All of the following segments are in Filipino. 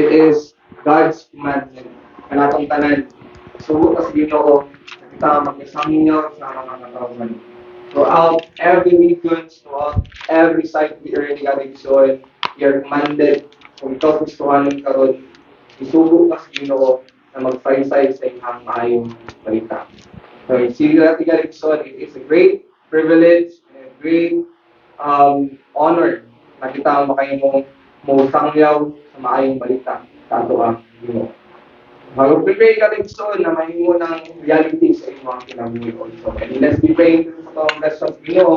It is God's commandment. Kanatong tanan. Sugo sa Ginoo, kita mag-examine sa mga katawhan. Throughout every regions, throughout every site we are in Galigsoy, we are commanded kung ikaw gustuhan karon isugo ka sa Ginoo na magsaysay sa iyang maayong balita. So, Sila Galigsoy, it is a great privilege and a great honor na kita makayong mo sangyaw sa maayong balita sa ato ang Ginoo. Mag-prepare ka rin so na mahimo ng reality sa imong kinabuhi also. And let's be praying sa itong blessed Ginoo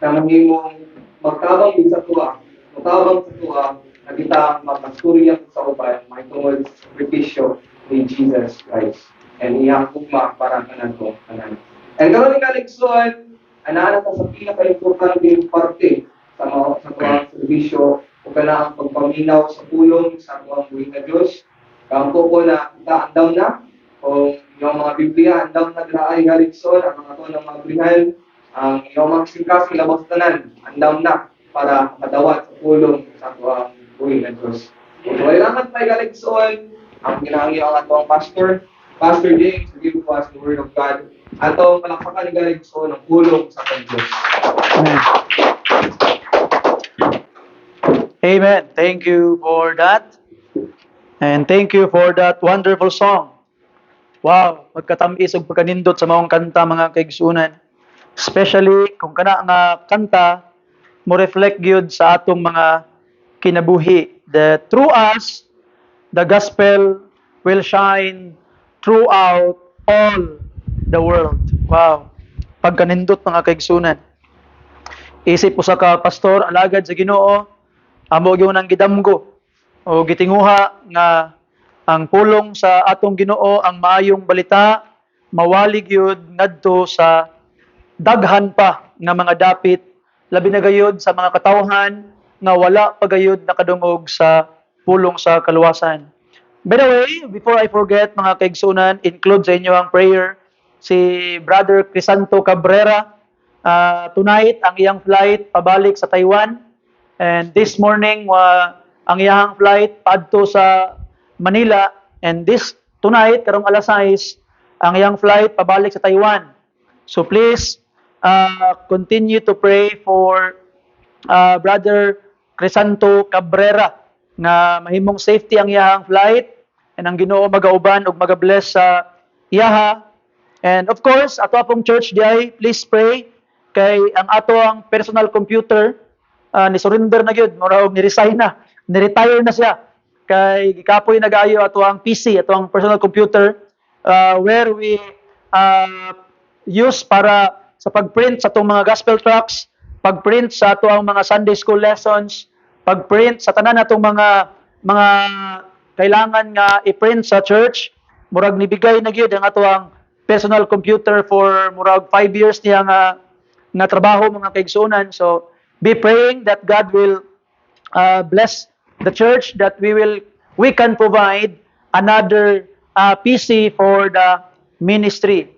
na mahimong magtabang din sa tuwa. Magtabang sa tuwa na kita magpasturya sa uban mahitungod sa sakripisyo ni Jesus Christ. And iyang ugma para kanan ko kanan. And karon nga leksyon, ana ta sa pinaka-importante parte sa mga sa tuwang serbisyo o kana ang pagpaminaw sa pulong sa tuwang buhi nga Dios. Kampo ko na kita andam na o yung mga Biblia andam na graay galigson ang mga to ng mga Biblihan ang yung mga singkas kilabas tanan andam na para madawat sa pulong sa tuwang buhi ng Diyos. Kung kailangan may galigson ang ginahangyo ang atong Pastor James, to give us the Word of God. Atong palakpakan ni galigson ng pulong sa atong Diyos. Amen. Thank you for that. And thank you for that wonderful song. Wow, magkatamis og pagkanindot sa maong kanta mga kaigsunan. Especially kung kana nga kanta mo reflect gyud sa atong mga kinabuhi that through us the gospel will shine throughout all the world. Wow. Pagkanindot mga kaigsunan. Isip usa ka pastor alagad sa Ginoo, amo gyud nang gidamgo o gitinguha nga ang pulong sa atong Ginoo ang maayong balita mawalig yun ngadto sa daghan pa nga mga dapit labi na gayud sa mga katawhan nga wala pagayud nakadungog sa pulong sa kaluwasan. By the way, before I forget mga kaigsunan, include sa inyo ang prayer si Brother Crisanto Cabrera. Tonight ang iyang flight pabalik sa Taiwan, and this morning ang iyang flight padto sa Manila, and this tonight karong alas 6 ang iyang flight pabalik sa Taiwan. So please continue to pray for Brother Crisanto Cabrera nga mahimong safety ang iyang flight and ang Ginoo magauban ug magabless sa iyaha. And of course, ato apong church diay, please pray kay ang ato ang personal computer ni surrender na gyud, mura og ni-resign na, ni-retire na siya. Kay gikapoy nagayo ato ang PC, ato ang personal computer where we use para sa pagprint sa atong mga gospel tracts, pagprint sa ato ang mga Sunday school lessons, pagprint sa tanan natong mga kailangan nga i-print sa church. Murag nibigay na gyud ang ato ang personal computer for murag 5 years niya nga trabaho mga kaigsunan. So be praying that God will bless the church, that we can provide another PC for the ministry.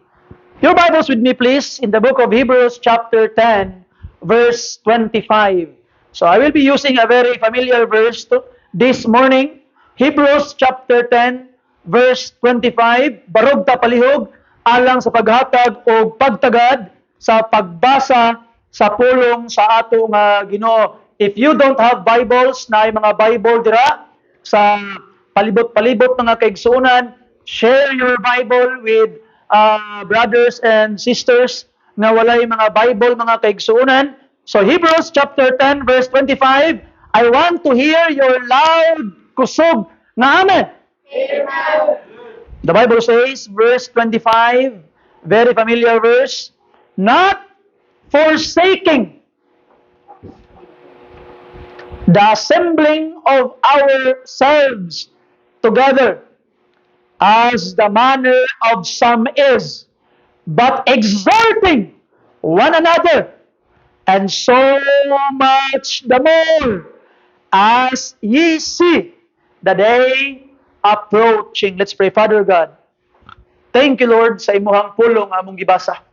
Your Bibles with me, please, in the book of Hebrews, chapter 10, verse 25. So I will be using a very familiar verse this morning. Hebrews, chapter 10, verse 25. Barog ta palihog, alang sa paghatag o pagtagad sa pagbasa sa pulong sa ato nga Ginoo. If you don't have Bibles, na mga Bible dira sa palibot-palibot mga kaigsunan, share your Bible with brothers and sisters na walay mga Bible mga kaigsunan. So Hebrews chapter 10 verse 25, I want to hear your loud kusog nga amen. Amen. The Bible says, verse 25, very familiar verse, not forsaking the assembling of ourselves together, as the manner of some is, but exhorting one another, and so much the more as ye see the day approaching. Let's pray. Father God, thank you, Lord, sa imuhang pulong among gibasa.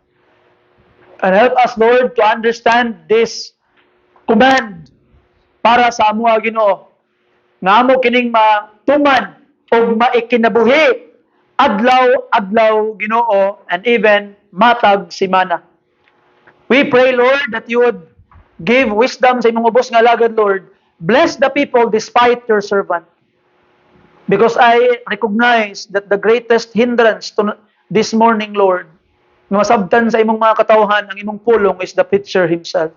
And help us, Lord, to understand this command para sa amuha Ginoo. nga amo kining matuman o maikinabuhi adlaw-adlaw Ginoo and even matag simana. We pray, Lord, that you would give wisdom sa imong ubos nga alagad, Lord. Bless the people despite your servant. Because I recognize that the greatest hindrance to this morning, Lord, nga masabtan sa imong mga katawhan, ang imong pulong is the preacher himself.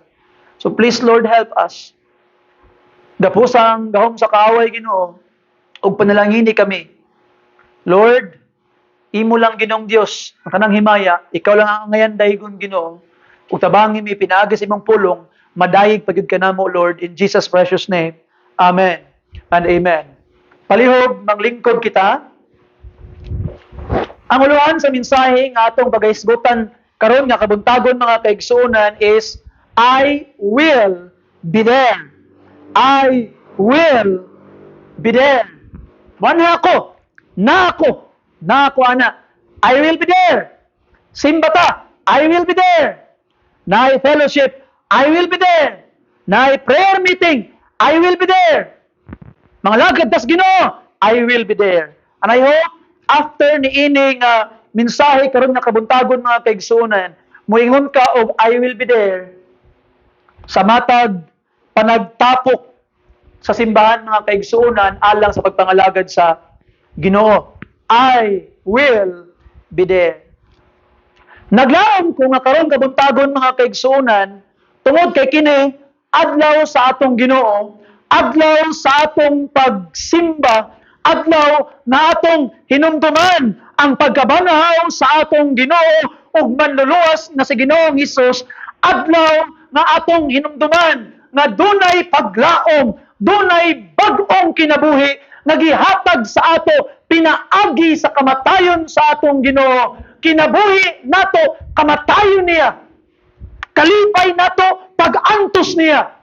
So please, Lord, help us. Gapusang gahom sa kaaway, Ginoo, ug panalangini kami. Lord, imo lang Ginoong Dios, ang kanang himaya, ikaw lang ang ngayon daygon Ginoo. Ug tabangi mi pinaagi sa imong pulong, madayig pagyud kanamo, Lord, in Jesus precious name. Amen and amen. Palihog manglingkod kita. Ang uluhan sa mensahe nga atong pagahisgutan karon nga kabuntagon mga kaigsuonan is I will be there. I will be there. Mana ako? Na ako ana. I will be there. Simbata, I will be there. Naay fellowship, I will be there. Naay prayer meeting, I will be there. Mga lagad tas Ginoo, I will be there. And I hope after ni ining mensahe karon nga kabuntagon mga kaigsuonan, moingon ka og I will be there sa matag panagtapok sa simbahan mga kaigsuonan alang sa pagpangalagad sa Ginoo. I will be there. Naglaom ko nga karon kabuntagon mga kaigsuonan tungod kay kini adlaw sa atong Ginoo, adlaw sa atong pagsimba, adlaw na atong hinumduman ang pagkabanahaw sa atong Ginoo ug manluluwas na si Ginoong Hesus, adlaw na atong hinumduman nga dunay paglaom, dunay bag-ong kinabuhi nagihatag sa ato pinaagi sa kamatayon sa atong Ginoo. Kinabuhi nato kamatayon niya. Kalipay nato pag-antos niya.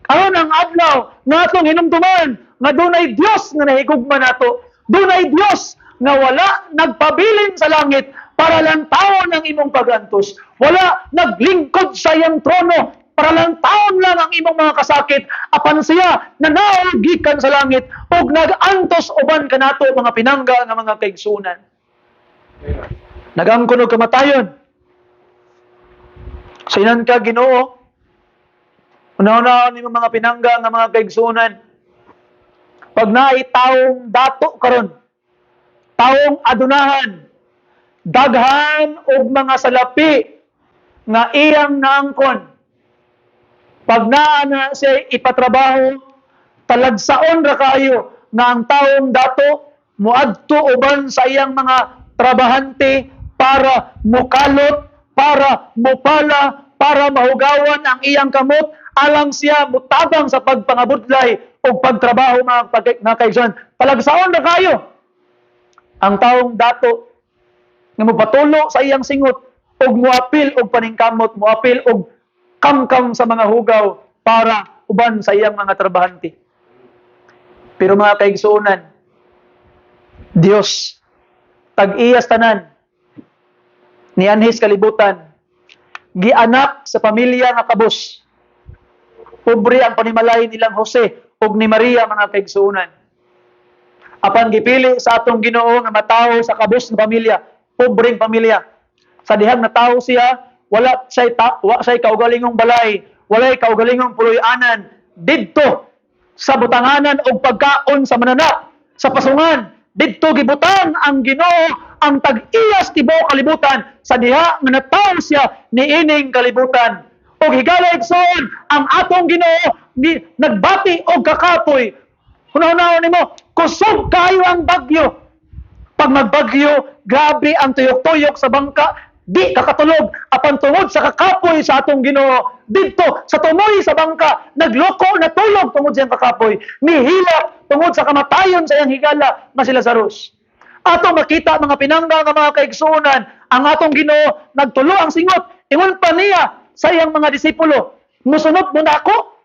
Karon ang adlaw nga atong hinumduman nga dunay Dios nga nahigugma nato. Dunay Dios nga wala nagpabilin sa langit para lang taon ang imong pag-antos. Wala naglingkod sa iyang trono para lang taon lang ang imong mga kasakit. Apan siya nanaugikan sa langit ug nag-antos uban kanato mga pinangga nga mga kaigsuonan. Nagangkon og kamatayon. Sa inan ka Ginoo, una-una ni mga pinangga nga mga kaigsuonan. Pag naay taong dato karon, taong adunahan, daghan og mga salapi nga iyang naangkon. Pag naa na siya ipatrabaho, talagsaon ra kayo na ang taong dato muadto uban sa iyang mga trabahante para mukalot, para mupala, para mahugawan ang iyang kamot, alang siya mutabang sa pagpangabudlay o pagtrabaho mga kaigsuonan. Talagsaon ra kayo ang taong dato nga mopatulo sa iyang singot ug muapil og paningkamot, muapil og kamkam sa mga hugaw para uban sa iyang mga trabahante. Pero mga kaigsuonan, Dios tag-iyas tanan ni anhis kalibutan, gianak sa pamilya nga kabus. Pobre ang panimalay nilang Jose ug ni Maria mga kaigsuonan. Apan gipili sa atong Ginoo nga matawo sa kabus nga pamilya, pobreng pamilya. Sa dihang natawo siya, wala say kaugalingong balay, walay kaugalingong puloy-anan didto sa butanganan og pagkaon sa manana, sa pasungan. Didto gibutang ang Ginoo ang tag-iyas tibuok kalibutan sa diha nga natawo siya niining kalibutan. Og higala igsoon ang atong Ginoo nagbati og kakapoy. Hunahunahon nimo, kusog kayo ang bagyo. Pag magbagyo, grabe ang tuyok-tuyok sa bangka, di kakatulog. Apan tungod sa kakapoy sa atong Ginoo, didto sa tumoy sa bangka, nagloko na tulog tungod sa iyang kakapoy. Nihilak tungod sa kamatayon sa iyang higala na si Lazarus. Ato makita mga pinangga nga mga kaigsuonan, ang atong Ginoo nagtulo ang singot. Ingon pa niya sa iyang mga disipulo, musunod mo na ako.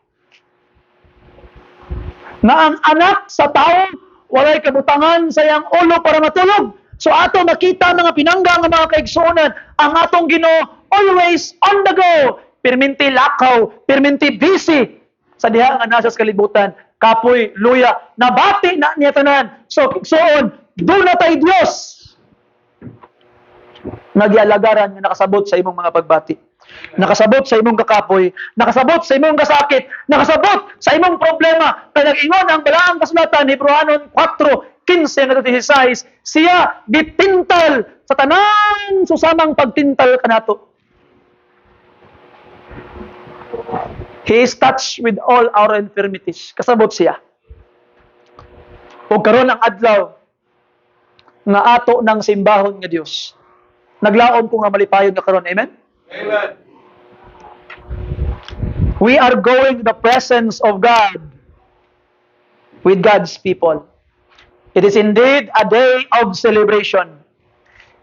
Na ang anak sa tao walay kabutangan sa iyang ulo para matulog. So ato makita mga pinangga nga mga kaigsuonan, ang atong Ginoo always on the go. Perminti lakaw, perminti busy sa diha nga nasa kalibutan. kapoy, luya, nabati na niya tanan. So, kigsuon, doon na tayo Diyos. Nagyalagaran nga nakasabot sa imong mga pagbati. Nakasabot sa imong kakapoy, nakasabot sa imong kasakit, nakasabot sa imong problema. Kaya nag-ingon ang balaang kasulatan, Hebreanon 4:15 na 16, siya gitintal sa tanan susamang pagtintal kanato. He is touched with all our infirmities. Kasabot siya. O karon ang adlaw nga ato ng simbahon nga Dios. Naglaom ko nga malipayon nga karon. Amen? Amen. We are going to the presence of God with God's people. It is indeed a day of celebration.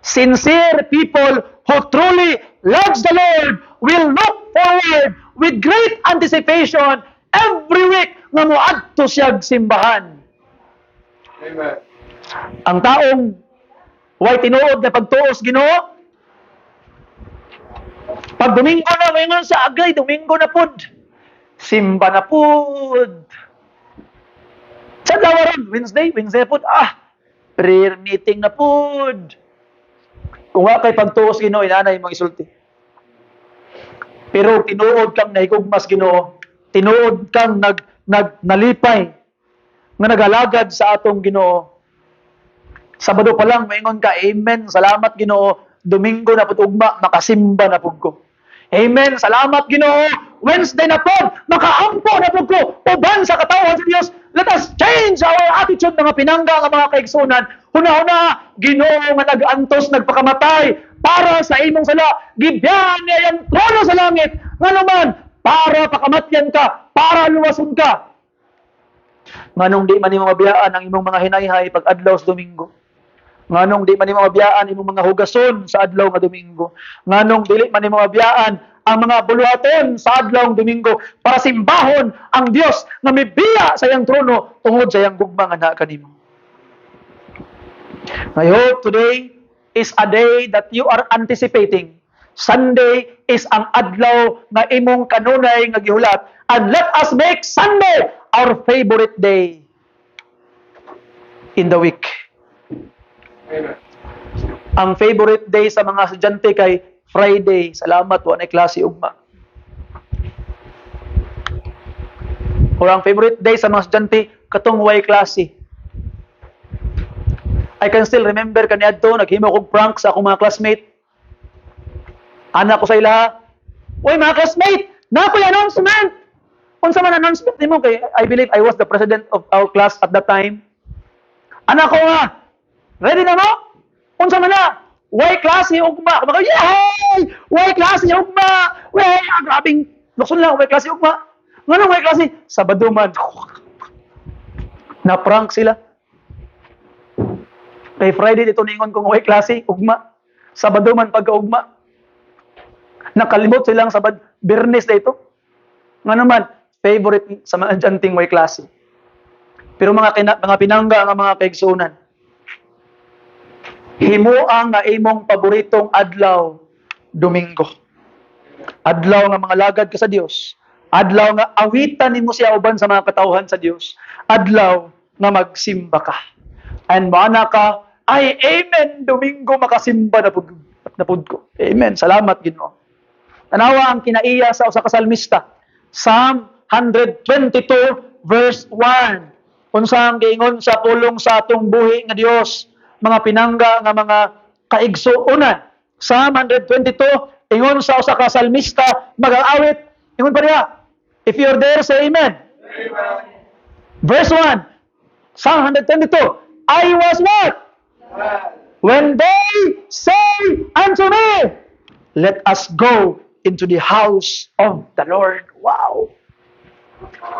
Sincere people who truly loves the Lord will look forward with great anticipation every week nga moadto siyag simbahan. Amen. Ang taong way tinuod na pagtuos Ginoo, pag Domingo na, ngayon sa agay, Domingo na pud. Simba na pud. Sa dawaron, Wednesday pud. Prayer meeting na pud. Kung wa kay pagtuos Ginoo, inanay mong isulti. Pero tinuod kang nahigugmas Ginoo. Tinuod kang nalipay nga nagalagad sa atong Ginoo. Sabado pa lang, maingon ka, Amen, salamat Ginoo. Domingo na pud ugma, makasimba na pud ko. Amen, salamat Ginoo. Wednesday na pud, makaampo na pud ko. Uban sa katawhan sa Dios. Let us change our attitude mga pinangga nga mga kaigsunan. Huna-huna, Ginoo nga nag-antos, nagpakamatay para sa imong sala. Gibiyan niya yung trono sa langit. Nga naman, para pakamatyan ka, para luwason ka. Nganong di man nimo mabiyaan ang imong mga hinayhay pag adlaw sa Domingo. Nganong di man nimo mabiyaan imong mga hugason sa adlaw nga Domingo. Nganong dili man nimo mabiyaan ang mga buluhaton sa adlaw nga Domingo para simbahon ang Dios nga mibiya sa iyang trono tungod sa iyang gugma nga naa kanimo. I hope today is a day that you are anticipating. Sunday is ang adlaw nga imong kanunay nga gihulat, and let us make Sunday our favorite day in the week. Amen. Ang favorite day sa mga estudyante kay Friday. Salamat, wa na klase ugma. O ang favorite day sa mga estudyante katong way klase. I can still remember kaniadto naghimo kog prank sa akong mga classmate. Anak ko sa ila, "Oy mga classmate, nakoy announcement." Unsa man announcement nimo kay I believe I was the president of our class at that time. Anak ko nga, ready na mo? Unsa man na? Way klase ugma. Kumaka, yay! Way klase ugma. Way, grabing lukson lang, way klase ugma. Ngano way klase? Sabado man. Na-prank sila. Kay Friday dito ningon kong way klase ugma. Sabado man pagka-ugma. Nakalimot silang sabad Biyernes dito. Ngano man, favorite sa mga janting way klase. Pero mga pinangga nga mga kaigsunan, himuang nga imong paboritong adlaw, Domingo. Adlaw nga mga lagad ka sa Dios. Adlaw nga awitan nimo siya uban sa mga katawhan sa Dios. Adlaw nga magsimba ka. And maana ka, ay amen, Domingo makasimba na pud ko. Amen. Salamat Ginoo. Tanawa ang kinaiya sa usa ka salmista. Psalm 122 verse 1. Unsa ang giingon sa pulong sa atong buhi nga Dios, mga pinangga nga mga kaigsuonan. Psalm 122, ingon sa usa ka salmista, mag-aawit, ingon pa niya. If you're there, say amen. Amen. Verse 1, Psalm 122, I was what? When they say unto me, let us go into the house of the Lord. Wow!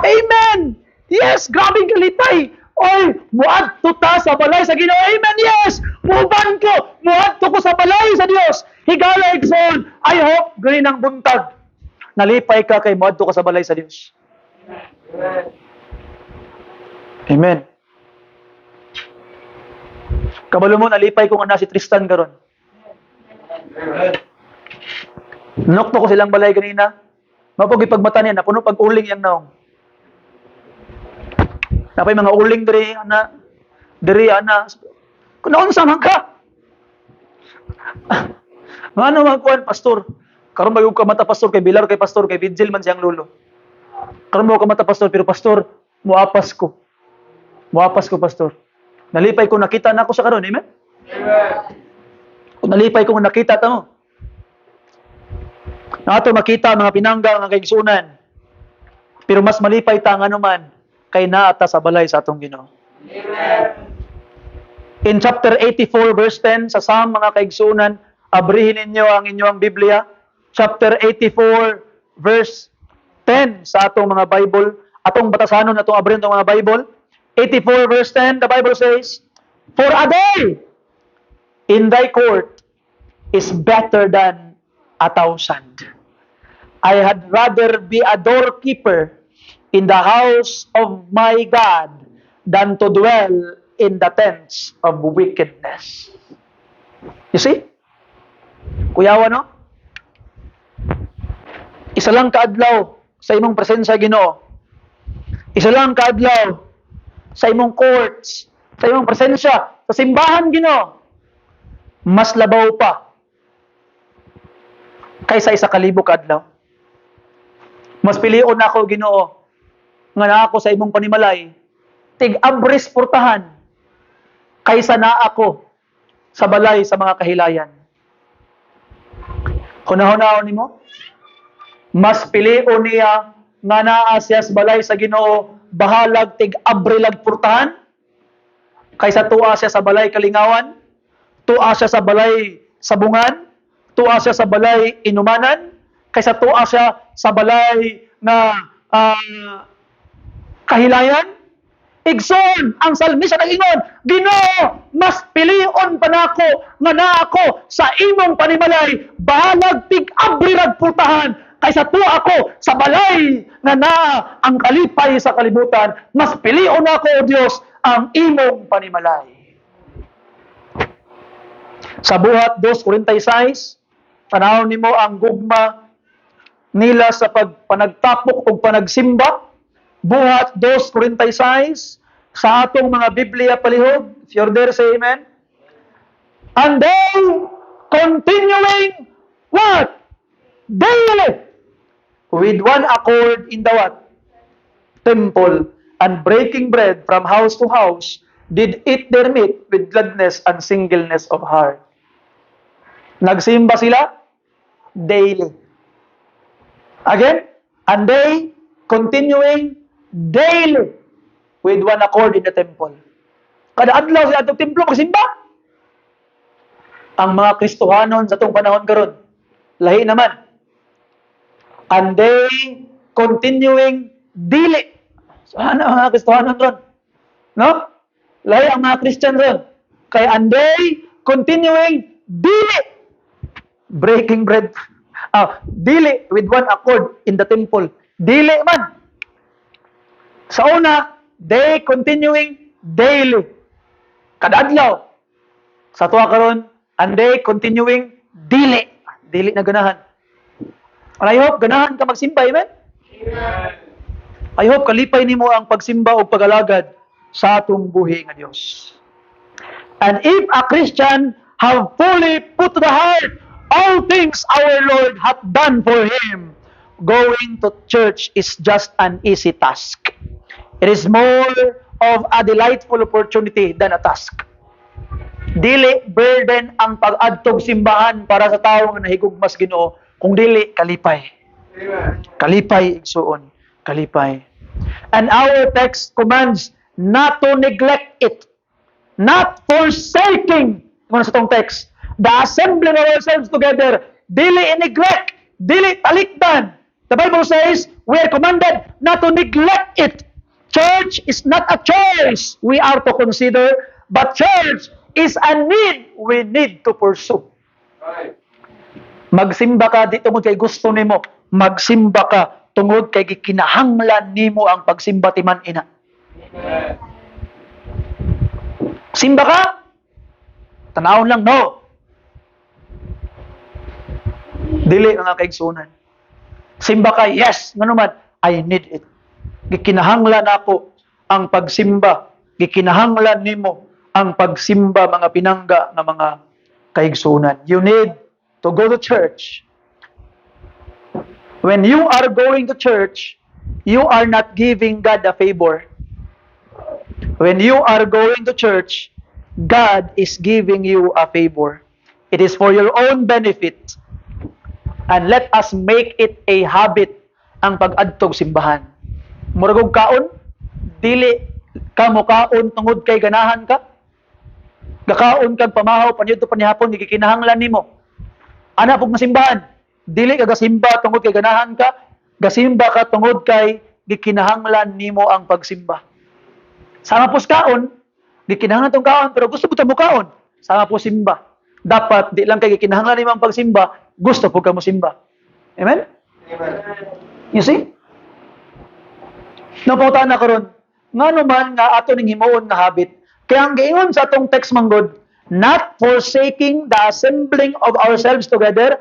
Amen! Yes, grabing kalitay. Oy, muadto ta sa balay sa Ginoo. Amen, yes. Muban ko, muadto ko sa balay sa Dios. Higala igsoon. I hope gani ng buntag. Nalipay ka kay muadto ka sa balay sa Dios. Amen. Amen. Kabalo mo nalipay ko nga na si Tristan karon. Amen. Nokto ko silang balay kanina. Mapog ipagmata niya, napuno pag-uling yang naong. Napay mga uling diri ana. Kung naunsa man ka. Ngano man kuan pastor? Karon magug ka mata pastor kay Bilar kay pastor kay Vigil man siyang lolo. Karon mo ka mata pastor pero pastor, muapas ko. Muapas ko pastor. Nalipay ko nakita na ako sa karon, amen? Kung nalipay ko nakita ta mo. Nato makita mga pinangga nga kaigsunan. Pero mas malipay ta nga naman kay naata sa balay sa atong Ginoo. In chapter 84 verse 10 sa Psalm mga kaigsunan, abrihin ninyo ang inyong Biblia. Chapter 84 verse 10 sa atong mga Bible, atong batasanon atong abrihin atong mga Bible. 84 verse 10, the Bible says, "For a day in thy court is better than 1,000. I had rather be a doorkeeper in the house of my God than to dwell in the tents of wickedness." You see? Kuyawa, no? Isa lang kaadlaw sa imong presensya, Ginoo. Isa lang kaadlaw sa imong courts, sa imong presensya, sa simbahan, Ginoo. Mas labaw pa kaysa 1,000 kaadlaw. Mas pilion ako, Ginoo, nga naa ako sa imong panimalay, tig-abris portahan, kaysa naa ako sa balay sa mga kahilayan. Hunahunahon nimo? Mas pilion niya nga naa siya sa balay sa Ginoo, bahalag tig-abrilag portahan, kaysa tuwa siya sa balay kalingawan, tuwa siya sa balay sabungan, tuwa siya sa balay inumanan, kaysa tuwa siya sa balay na kahilayan. Igsoon ang salmista nag-ingon, Ginoo, mas pilion pa nako nga naa ako sa imong panimalay, bahalag tig-abrilag putahan, kaysa tuwa ako sa balay nga naa ang kalipay sa kalibutan. Mas pilion nako, O Dios, ang imong panimalay. Sa buhat 2:46, tanawon nimo ang gugma nila sa panagtapok o panagsimba. Buhat 2:46 sa atong mga Biblia palihog. If you're there, say amen. And they continuing what? Daily with one accord in the what? Temple, and breaking bread from house to house, did eat their meat with gladness and singleness of heart. Nagsimba sila daily. Again, and they continuing daily with one accord in the temple. Kada adlaw sa atong templo magsimba. Ang mga Kristohanon sa atong panahon karon, lahi naman. And they continuing daily. So, ano ang mga Kristohanon ron? No? Lahi ang mga Christian ron. Kaya and they continuing daily breaking bread. Daily with one accord in the temple. Daily man. Sa una, they continuing daily. Kada adlaw. Sa tuwa karon, and they continuing daily. Daily na ganahan. And I hope ganahan ka magsimba, amen? I hope kalipay nimo ang pagsimba o pagalagad sa atong buhi nga Dios. And if a Christian have fully put to the heart all things our Lord hath done for him, going to church is just an easy task. It is more of a delightful opportunity than a task. Dili burden ang pag-adtog simbahan para sa tawo nga nahigugmas Ginoo, kung dili kalipay. Amen. Kalipay igsuon, kalipay. And our text commands not to neglect it, not forsaking, ano sa tong text, the assembling of ourselves together, dili neglect, dili talikdan. The Bible says we are commanded not to neglect it. Church is not a choice we are to consider, but church is a need we need to pursue. Right. Magsimba ka dito mo kay gusto nimo, magsimba ka tungod kay gikinahanglan nimo ang pagsimba timan ina. Amen. Simba ka? Tanawon lang, no. Dili nga kaigsunan. Simba ka, yes, nga naman, I need it. Gikinahanglan ako ang pagsimba. Gikinahanglan nimo ang pagsimba mga pinangga nga mga kaigsunan. You need to go to church. When you are going to church, you are not giving God a favor. When you are going to church, God is giving you a favor. It is for your own benefit. And let us make it a habit ang pag-adtog simbahan. Murag og kaon, dili ka mo kaon tungod kay ganahan ka. Gakaon kag pamahaw panyudto panihapon gikinahanglan nimo. Ana pug masimbahan, dili ka gasimba tungod kay ganahan ka, gasimba ka tungod kay gikinahanglan nimo ang pagsimba. Sama po kaon, gikinahanglan tong kaon pero gusto mo ta mo kaon, sama po simba. Dapat di lang kay gikinahanglan nimo ang pagsimba, gusto po ka mo simba. Amen? Amen. You see? Napauta na karon. Ngano man nga ato ning himuon nga habit. Kaya ang giingon sa atong text manggod, not forsaking the assembling of ourselves together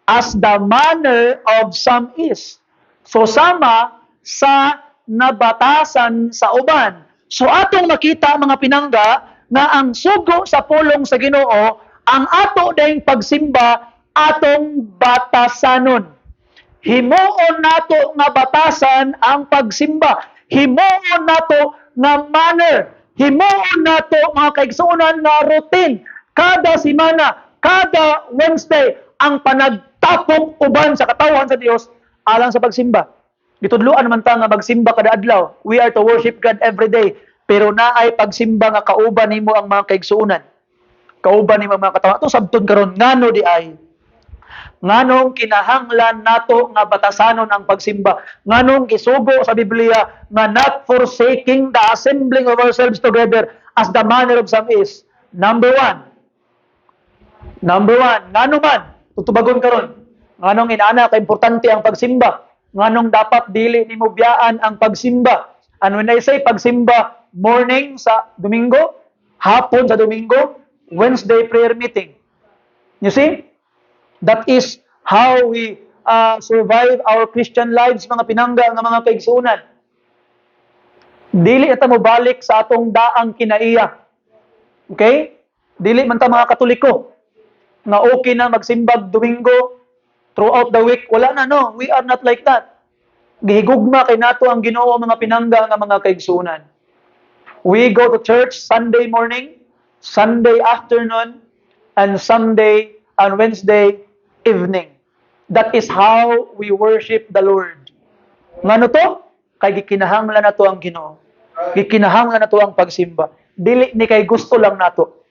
as the manner of some is. So sama sa nabatasan sa uban. So atong makita mga pinangga nga ang sugo sa pulong sa Ginoo, ang ato dayong pagsimba atong batasanon. Himuon nato nga batasan ang pagsimba. Himuon nato nga manner. Himuon nato mga kaigsuonan nga routine. Kada semana, kada Wednesday, ang panagtapong uban sa katawan sa Dios alang sa pagsimba. Gitudloan man ta nga magsimba kada adlaw. We are to worship God every day. Pero naay pagsimba nga kauban nimo ang mga kaigsuonan. Kauban nimo ang mga katawan. Ito sabton karon ngano di ay nganong kinahanglan nato nga batasanon ang pagsimba. Nganong gisugo sa Biblia nga not forsaking the assembling of ourselves together as the manner of some is. Number one, ngano man, tutubagon karon. Nganong inaana ka importante ang pagsimba. Nganong dapat dili nimo biyaan ang pagsimba. And when I say pagsimba, morning sa Domingo, hapon sa Domingo, Wednesday prayer meeting. You see? That is how we survive our Christian lives, mga pinangga nga mga kaigsuonan. Dili ata mo balik sa atong daang kinaiya. Okay? Dili man ta mga Katoliko nga okay na magsimbag Domingo throughout the week. Wala na, no. We are not like that. Gihigugma kay nato ang Ginoo mga pinangga nga mga kaigsuonan. We go to church Sunday morning, Sunday afternoon, and Sunday and Wednesday evening. That is how we worship the Lord. Ngano to? Kay gikinahanglan nato ang Ginoo. Gikinahanglan nato ang pagsimba. Dili ni kay gusto lang nato.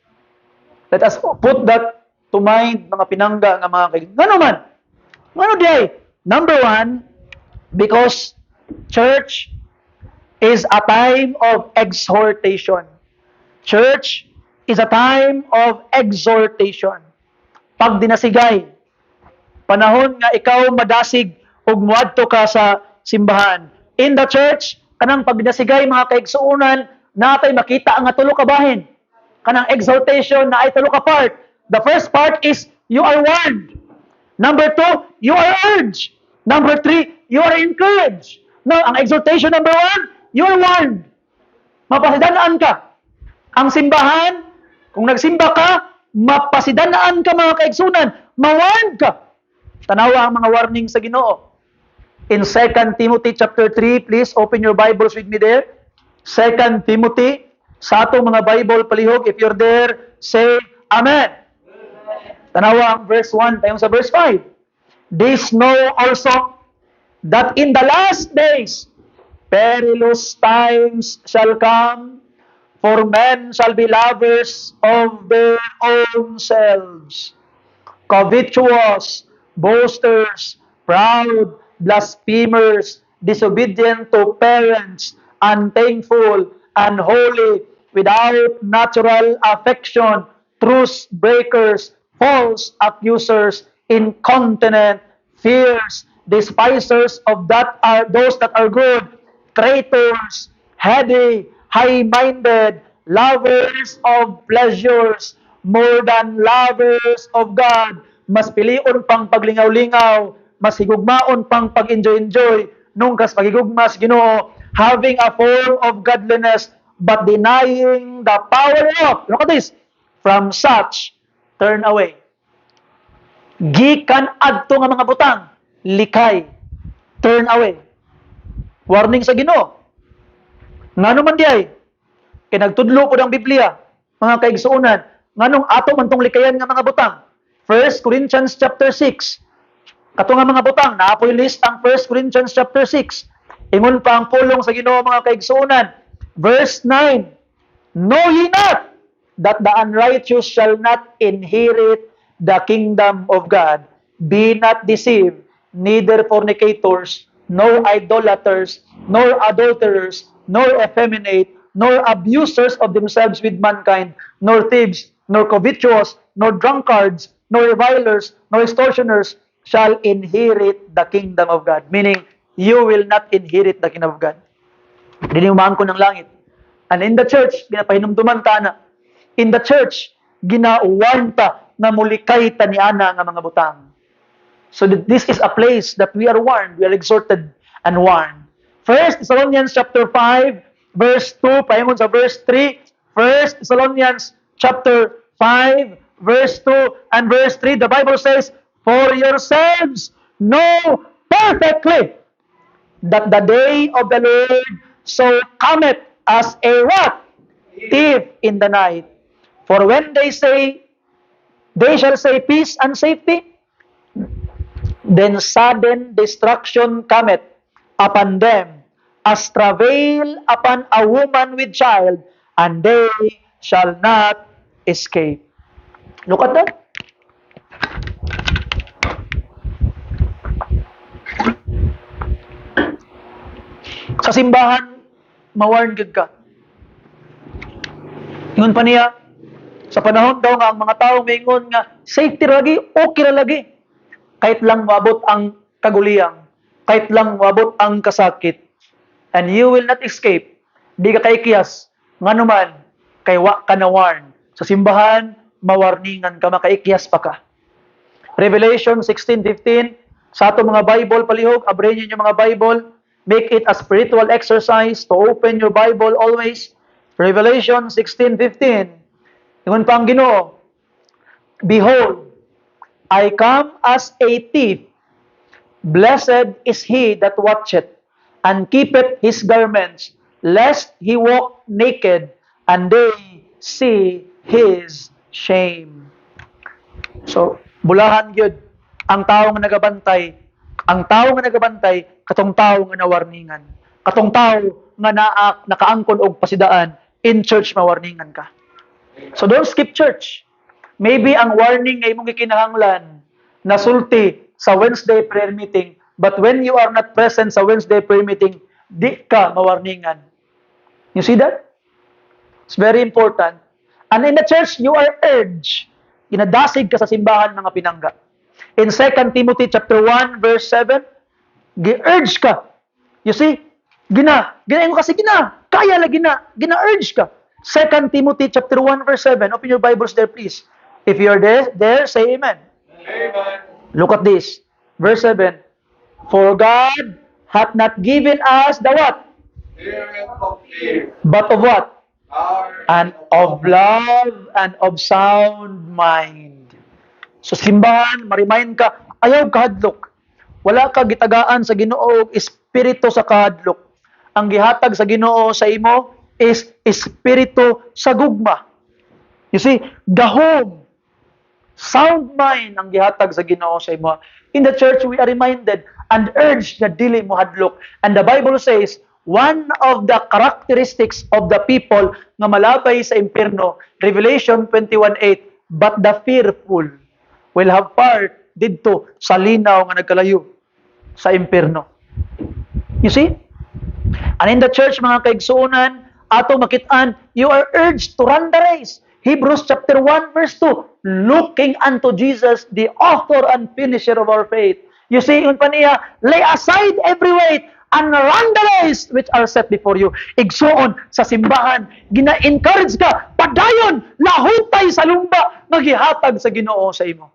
Let us put that to mind, mga pinangga nga mga kaibigan. Ngano man? Ngano di ay? Number one, because church is a time of exhortation. Church is a time of exhortation. Pag dinasigay, panahon nga ikaw madasig ug muadto ka sa simbahan. In the church, kanang pagdinasigay mga kaigsuonan, natay makita ang tulo ka bahin. Kanang exhortation na ay tulo ka part. The first part is you are warned. Number 2, you are urged. Number 3, you are encouraged. No, ang exhortation number 1, you are warned. Mapasidanaan ka. Ang simbahan, kung nagsimba ka, mapasidanaan ka mga kaigsunan. Ma-warned ka. Tanawa ang mga warning sa Ginoo. In 2 Timothy chapter 3, please open your Bibles with me there. 2 Timothy, sa atong mga Bible palihog, if you're there, say Amen. Tanawa ang verse 1, tayong sa verse 5. This know also, that in the last days, perilous times shall come, for men shall be lovers of their own selves, covetous, boasters, proud, blasphemers, disobedient to parents, unthankful, unholy, without natural affection, truce breakers, false accusers, incontinent, fierce, despisers of that are those that are good, traitors, heady, high-minded, lovers of pleasures more than lovers of God, mas pilion pang paglingaw-lingaw, mas higugmaon pang pag-enjoy-enjoy, nung kas pagigugmas Ginoo, having a form of godliness but denying the power of, look at this, from such turn away. Gikan adto nga mga butang, likay, turn away. Warning sa Ginoo. Ngano man di ay, kay nagtudlo po ng Biblia, mga kaigsuunan, nganong ato man tong likayan nga mga butang. 1 Corinthians chapter 6. Kato nga mga butang, naapoy list ang 1 Corinthians chapter 6. Ingon pa ang pulong sa Ginoo mga kaigsuunan. Verse 9. Know ye not that the unrighteous shall not inherit the kingdom of God? Be not deceived, neither fornicators, nor idolaters, nor adulterers, nor effeminate, nor abusers of themselves with mankind, nor thieves, nor covetous, nor drunkards, nor revilers, nor extortioners shall inherit the kingdom of God. Meaning, you will not inherit the kingdom of God. Diniumaan ko ng langit. And in the church, ginapahinumduman ta na. In the church, ginauwan ta na mulikay ta ni ana nga mga butang. So this is a place that we are warned, we are exhorted and warned. 1 Thessalonians chapter 5, verse 2, pahingon sa verse 3. 1 Thessalonians chapter 5, verse 2 and verse 3, the Bible says, for yourselves know perfectly that the day of the Lord so cometh as a what? Thief in the night. For when they shall say peace and safety, then sudden destruction cometh upon them, as travail upon a woman with child, and they shall not escape. Look at that. Sa simbahan, mawarn gud ka. Ingon pa niya, sa panahon daw nga ang mga tao maingon nga safety lagi, okay ra lagi. Kahit lang maabot ang kaguliyang, kahit lang maabot ang kasakit, and you will not escape. Di ka kaikiyas, ngano man, kay wa ka na warn. Sa simbahan, mawarningan ka, makaikiyas pa ka. Revelation 16:15, sa ato mga Bible palihog, abrahin niyo yung mga Bible, make it a spiritual exercise to open your Bible always. Revelation 16:15. Ingon pa ang Ginoo, behold, I come as a thief. Blessed is he that watcheth, and keepeth his garments, lest he walk naked, and they see his shame. So, bulahan gyud ang tao nga nagabantay, katong tao nga nawarningan. Katong tao nga nakaangkon og pasidaan, in church mawarningan ka. So don't skip church. Maybe ang warning nga imong gikinahanglan nasulti sa Wednesday prayer meeting, but when you are not present sa Wednesday prayer meeting, di ka mawarningan. You see that? It's very important. And in the church, you are urged. Ginadasig ka sa simbahan mga pinangga. In 2 Timothy chapter 1 verse 7, gi-urge ka. You see? Gina-ingo kasi kaya lagi gina-urge ka. 2 Timothy chapter 1 verse 7. Open your Bibles there please. If you are there, say amen. Amen. Look at this. Verse 7. For God hath not given us the what? Spirit of fear. But of what? Power. And of love and of sound mind. So simbahan, ma-remind ka, ayaw kahadlok. Wala ka gitagaan sa Ginoo espiritu sa kahadlok. Ang gihatag sa Ginoo sa imo is espiritu sa gugma. You see, gahom, sound mind ang gihatag sa Ginoo sa imo. In the church, we are reminded and urged na dili mo hadlok. And the Bible says, one of the characteristics of the people nga malabay sa impierno, Revelation 21:8, but the fearful will have part didto sa linaw nga nagkalayo sa impierno. You see? And in the church, mga kaigsuunan, ato makit-an, you are urged to run the race. Hebrews chapter 1 verse 2, looking unto Jesus, the author and finisher of our faith. You see, yun pa niya, lay aside every weight and run the race which are set before you. Igsuon sa simbahan, gina-encourage ka, padayon, lahutay sa lumba, maghihatag sa Ginoo sa imo.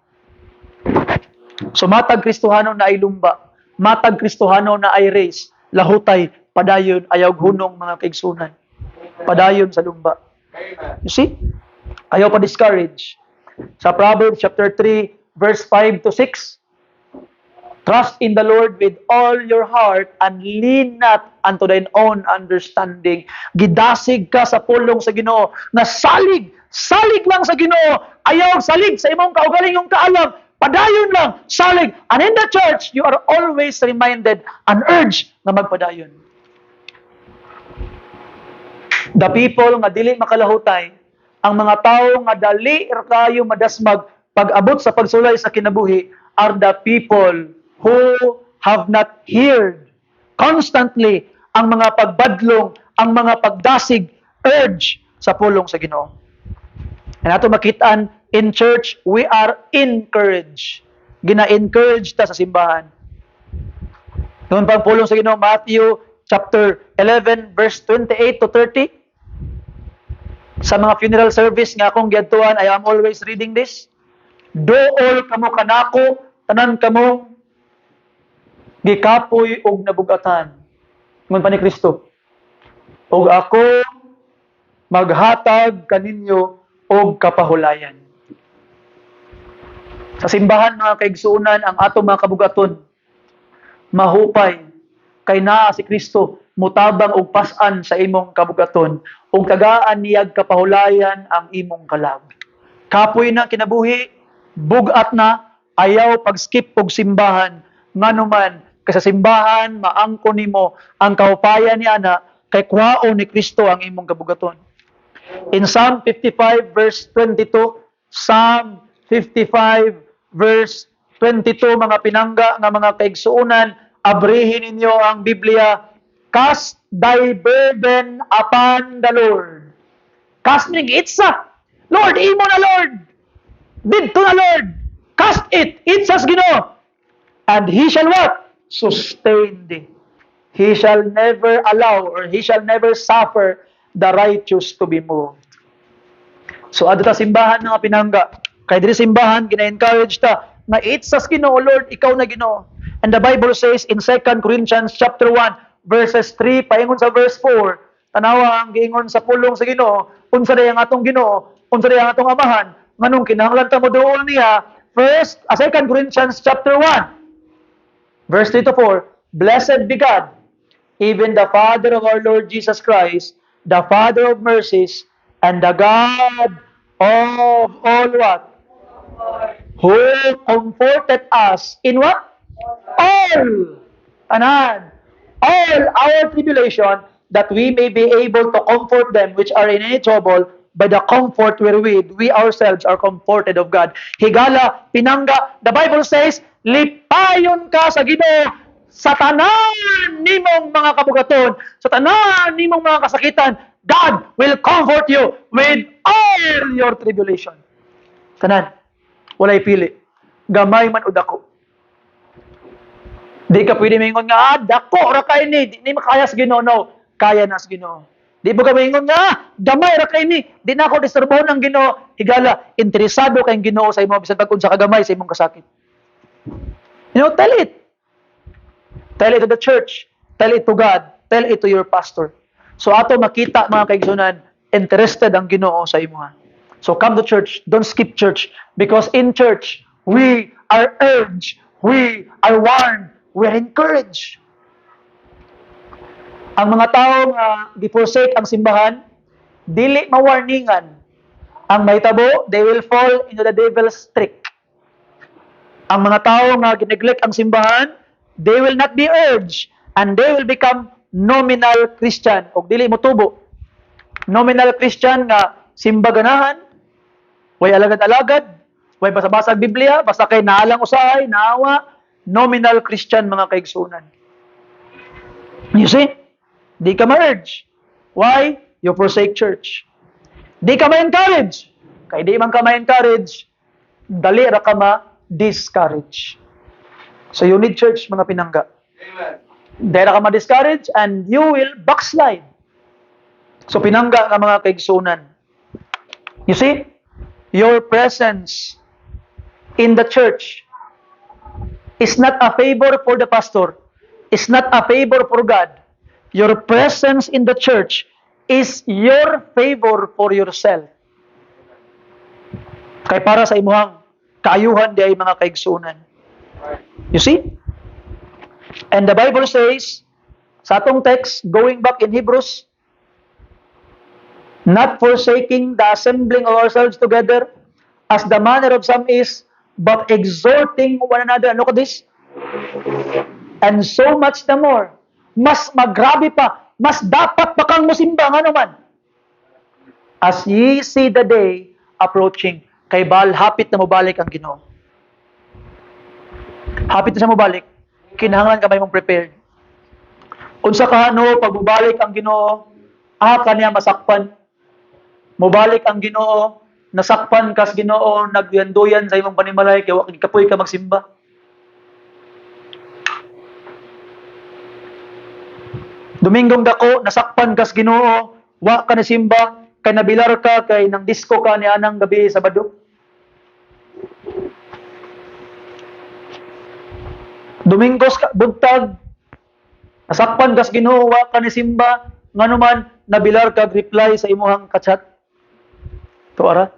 Sumatag Kristohano na ilumba, matag Kristohano na ay race, lahutay, padayon, ayaw hunong mga kaigsunan. Padayon sa lumba. Amen. You see? Ayaw pa discourage. Sa Proverbs chapter 3, verse 5 to 6, trust in the Lord with all your heart and lean not unto thine own understanding. Gidasig ka sa pulong sa Ginoo na salig lang sa Ginoo. Ayaw salig sa imong kaugaling yung kaalam. Padayon lang, salig. And in the church, you are always reminded and urged na magpadayon. The people nga dili makalahutay, ang mga tao nga dali ra kayo madasmag pag-abot sa pagsulay sa kinabuhi are the people who have not heard constantly ang mga pagbadlong, ang mga pagdasig, urge sa pulong sa Ginoo. And ato makitaan, in church, we are encouraged. Gina-encourage ta sa simbahan. Noon pang pulong sa Ginoo, Matthew chapter 11, verse 28 to 30. Sa mga funeral service nga akong giadtuan, I am always reading this. Dool kamo kanako, tanan kamo gikapoy og nabugatan. Ngon pa ni Kristo. Og ako maghatag kaninyo og kapahulayan. Sa simbahan mga kaigsuunan, ang ato mga kabugaton mahupay kay naa si Kristo mutabang og pas-an sa imong kabugaton ug tagaan niyag kapahulayan ang imong kalag. Kapoy na kinabuhi, bugat na, ayaw pag-skip og simbahan, nganuman kay sa simbahan maangko nimo ang kahupayan ni ana kay kuhaon ni Kristo ang imong kabugaton. In Psalm 55 verse 22, Psalm 55 verse 22, mga pinangga nga mga kaigsuunan, abrihin ninyo ang Biblia. Cast thy burden upon the Lord. Cast meaning itsa. Lord, imo na Lord. Didto na Lord. Cast it. Itsas Ginoo. And He shall what? Sustain thee. He shall never allow or He shall never suffer the righteous to be moved. So adto ta simbahan nga pinangga. Kay diri simbahan gina-encourage ta na itsas Ginoo Lord, ikaw na Ginoo. And the Bible says in 2 Corinthians chapter 1 verses 3 paingon sa verse 4, tanawa ang giingon sa pulong sa Ginoo, unsa day ang atong Ginoo, unsa day ang atong amahan, nganong kinahanglan ta moduol niya. 2 Corinthians chapter 1 verse 3 to 4, blessed be God, even the Father of our Lord Jesus Christ, the Father of mercies, and the God of all what? Who comforted us in what? All. Anan. All our tribulation, that we may be able to comfort them which are in any trouble by the comfort wherewith we ourselves are comforted of God. Higala, pinangga, the Bible says, lipayon ka sa Ginoo sa tanan nimong mga kabugaton, sa tanan nimong mga kasakitan. God will comfort you with all your tribulation. Tanan, walay pili. Gamay man o dako. Di ka pwede maingon nga, dako ra kay ni, di makaya sa Ginoo. No, kaya na sa Ginoo. Di ba ka maingon nga, gamay ra kay ni, di na ako disturbohon ng Ginoo. Higala, interesado kay Ginoo sa imo bisan pag unsa ka gamay sa imong kasakit. You know, tell it. Tell it to the church. Tell it to God. Tell it to your pastor. So ato makita mga kaigsunan, interested ang Ginoo sa imuha. So come to church. Don't skip church. Because in church, we are urged, we are warned, we are encouraged. Ang mga taong giforsake ang simbahan, dili mawarningan. Ang mahitabo, they will fall into the devil's trick. Ang mga taong gineglect ang simbahan, they will not be urged and they will become nominal Christian o dili motubo. Nominal Christian nga simba ganahan, way alagad-alagad, way basa-basa Biblia, basta kay naalang usahay, naawa, nominal Christian mga kaigsunan. You see? Di ka ma-urge. Why? You forsake church. Di ka ma-encourage. Kay di man ka ma-encourage, dali ra ka ma-discourage. So you need church mga pinangga. Amen. Dahil ka ma-discourage and you will backslide. So pinangga nga mga kaigsunan. You see? Your presence in the church is not a favor for the pastor, is not a favor for God. Your presence in the church is your favor for yourself. Kay para sa imuhang kaayuhan di ay mga kaigsunan. You see? And the Bible says, sa atong text, going back in Hebrews, not forsaking the assembling of ourselves together, as the manner of some is, but exhorting one another. Ano ko this? And so much the more. Mas magrabe pa. Mas dapat pa kang musimba. Nga naman. As ye see the day approaching, kay bal hapit na mobalik ang Ginoo. Hapit na siya mobalik. Kinahanglan ka may mong prepared. Unsa ka no pag mobalik ang Ginoo, kaniya masakpan. Mobalik ang Ginoo, nasakpan kas Ginoo, nagyanduyan sa imong panimalay kay wa kapoy ka magsimba. Domingong dako, nasakpan kas Ginoo, wa ka nasimba, kay nabilar ka, kay nang disco ka ni anang gabi Sabado. Domingos ka, buntag, nasakpan kas Ginoo, wa ka nasimba, nganuman nabilar ka reply sa imuhang kachat. Tuara.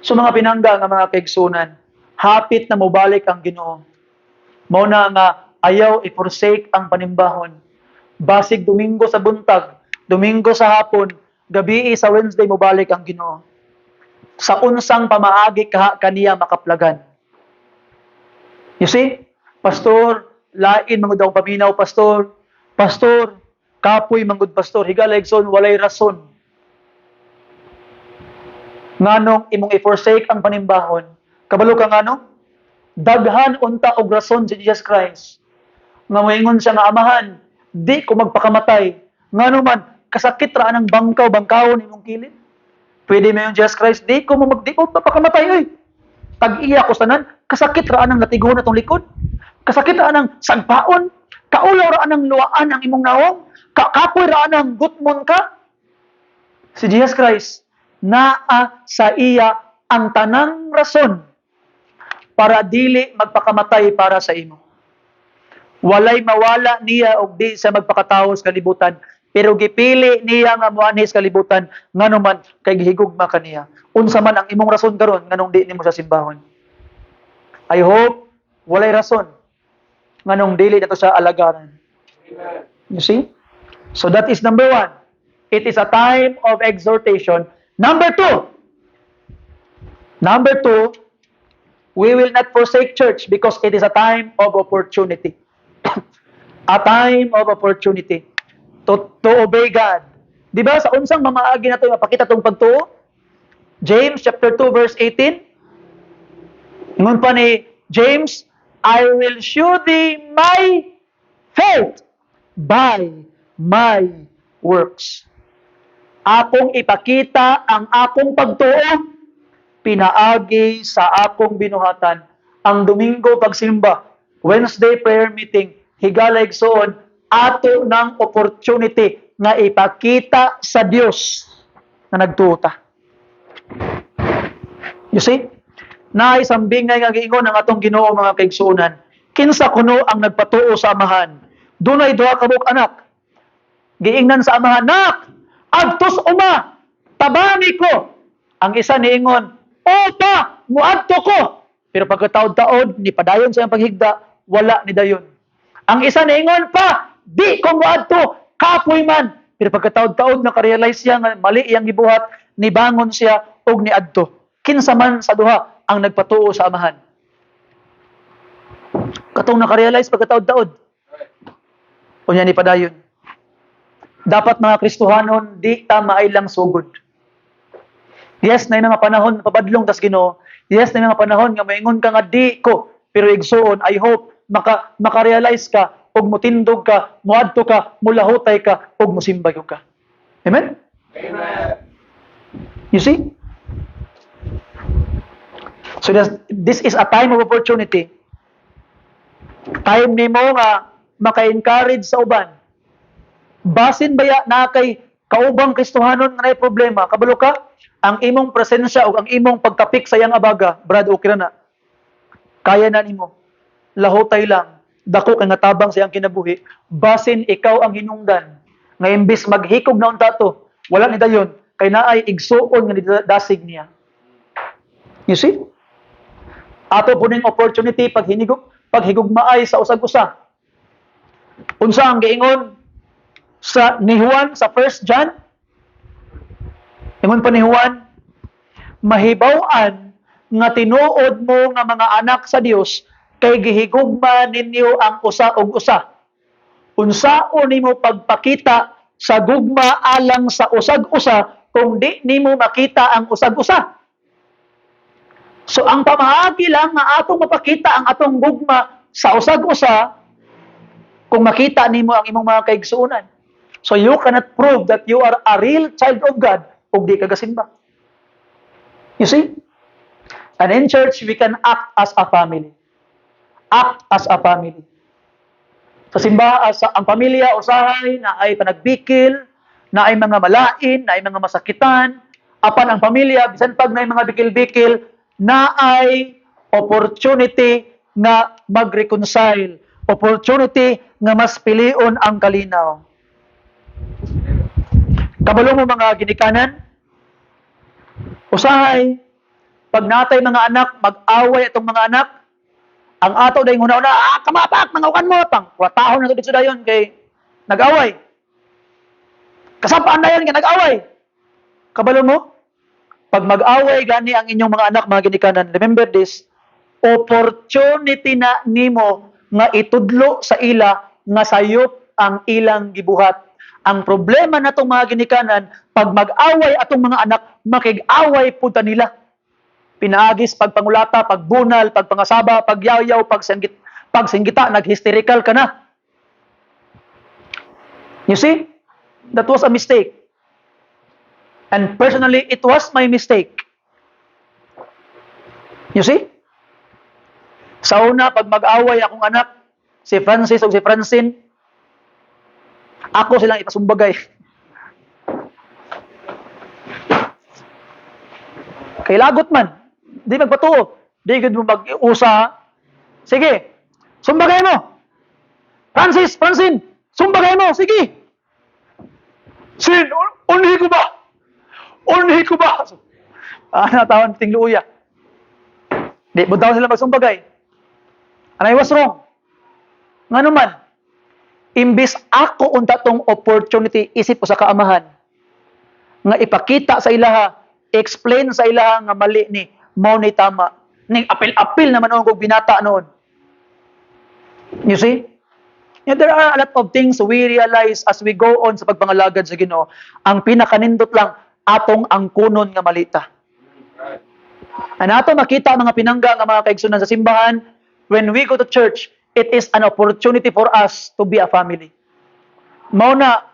So mga pinangga nga mga kaigsunan, hapit na mobalik ang Ginoo. Mao na nga ayaw i-forsake ang panimbahon. Basig Domingo sa buntag, Domingo sa hapon, gabi sa Wednesday mobalik ang Ginoo. Sa unsang pamaagi kaniya makaplagan. You see? Pastor, lain mangud daw paminaw pastor. Pastor, kapoy mangud pastor, higala igsoon walay rason. Nganong imong i-forsake ang panimbahon, kabalo ka ngano? Daghan unta og rason si Jesus Christ. Nga moingon siya nga amahan, di ko magpakamatay. Ngano man kasakit ra anang bangkawon imong kilid. Pwede mo yung Jesus Christ, di ko magpakamatay oy. Tag-iya ko sanan, kasakit ra anang natigon atong likod. Kasakit ra anang sagpaon, kaulaw ra anang luwaan ang imong nawong, kakapoy ra anang gutmon ka. Si Jesus Christ naa sa iya ang tanang rason para dili magpakamatay para sa imo. Walay mawala niya og di sa magpakatawo sa kalibutan, pero gipili niya nga moanhi sa kalibutan nganuman kay gihigugma kaniya. Unsa man ang imong rason karon nganong di nimo sa simbahon? I hope walay rason nganong dili nato sa alagaran. You see? So that is number 1. It is a time of exhortation. Number 2, we will not forsake church because it is a time of opportunity. A time of opportunity to obey God. Di ba sa unsang mamaagi na ito, mapakita itong pagtuo? James chapter 2 verse 18. Ingon pa ni James, I will show thee my faith by my works. Akong ipakita ang akong pagtuo, pinaagi sa akong binuhatan. Ang Domingo pagsimba, Wednesday prayer meeting, higala igsoon, ato ng opportunity nga ipakita sa Dios na nagtuta. You see? Na isang bingay nga giingon ang atong Ginoo mga kaigsuonan. Kinsa kuno ang nagpatuo sa amahan? Dunay duha ka buok anak. Giingnan sa amahan, nak, adtos uma, tabani ko. Ang isa niingon, opa, muadto ko. Pero pagkataod-taod, ni padayon sa iyang paghigda, wala ni dayon. Ang isa niingon pa, di ko muadto, kapoy man. Pero pagkataod-taod, nakarealize siya nga mali iyang gibuhat, nibangon siya og niadto. Kinsa man sa duha ang nagpatuo sa amahan. Katong nakarealize pagkataod-taod. Unya ni padayon. Dapat mga Kristohanon, di ta maailang sugod. Yes, na mga panahon papadlong tas Ginoo. Yes, na mga panahon nga maingon ka nga di ko, pero igsuon, I hope maka-realize ka og mutindog ka, muadto ka, mulahutay ka og musimbay ka. Amen? Amen. You see? So this is a time of opportunity. Time nimo nga maka-encourage sa uban. Basin baya na kay kaubang Kristohanon nga nay problema, kabalo ka, ang imong presensya o ang imong pagkapik sa iyang abaga, brad, okay na. Kaya na nimo. lahutay lang, dako kay nga tabang siyang kinabuhi, basin ikaw ang hinungdan, nga imbis maghikog na unta to, wala ni dayon, kay naay igsuon nga dasig niya. You see? Ato po ning opportunity paghigugmaay sa usag-usa. Unsa ang giingon sa ni Juan sa 1 John? Ingon pa ni Juan, mahibaw-an nga tinuod mo nga mga anak sa Dios kay gihigugma ninyo ang usa ug usa. Unsaon nimo pagpakita sa gugma alang sa usag-usa kung di nimo makita ang usag-usa? So ang pamaagi lang nga atong mapakita ang atong gugma sa usag-usa kung makita nimo ang imong mga kaigsuonan. So you cannot prove that you are a real child of God kung di ka gasimba. You see? And in church, we can act as a family. Act as a family. Sa simbahan, ang pamilya, usahay, na ay panagbikil, na ay mga malain, na ay mga masakitan, apan ang pamilya, bisan pag na ay mga bikil-bikil, na ay opportunity na mag-reconcile. Opportunity na mas pilion ang kalinaw. Kabalo mo mga ginikanan, usahay, pag natay mga anak, mag-away itong mga anak, ang ato dahil una-una, kamapak, mangawan mo, pang kwatahon na ito dito dayon kay nag-away. Kasapaan na yan kay nag-away. Kabalo mo, pag mag-away gani ang inyong mga anak, mga ginikanan, remember this, opportunity na nimo nga itudlo sa ila nga sayop ang ilang gibuhat. Ang problema na itong mga ginikanan, pag mag-away atong mga anak, makig-away punta nila. Pinaagis, pagpangulata, pagbunal, pagpangasaba, pagyaw-yaw, pagsinggita, nag-hysterical ka na. You see? That was a mistake. And personally, it was my mistake. You see? Sa una, pag mag-away akong anak, si Francis o si Francine, ako silang ipasumbagay. Kay lagot man. Di magpatuo. Di gud mo mag-usa. Sige. Sumbagay mo. Francis, Francine, sumbagay mo. Sige. Sin, unhi ko ba? Unhi ko ba? Natawan ting luya. Di, buntawan sila magsumbagay. And I was wrong. Nga naman, imbis ako unta tong opportunity isip ko sa kaamahan nga ipakita sa ilaha, explain sa ilaha nga mali ni mao ni tama ning apil-apil naman kog binata noon. You see? Yeah, there are a lot of things we realize as we go on sa pagpangalagad sa Ginoo. Ang pinakanindot lang atong angkunon nga malita. Ano ato makita mga pinangga nga mga kaigsunan sa simbahan, when we go to church, it is an opportunity for us to be a family. Mao na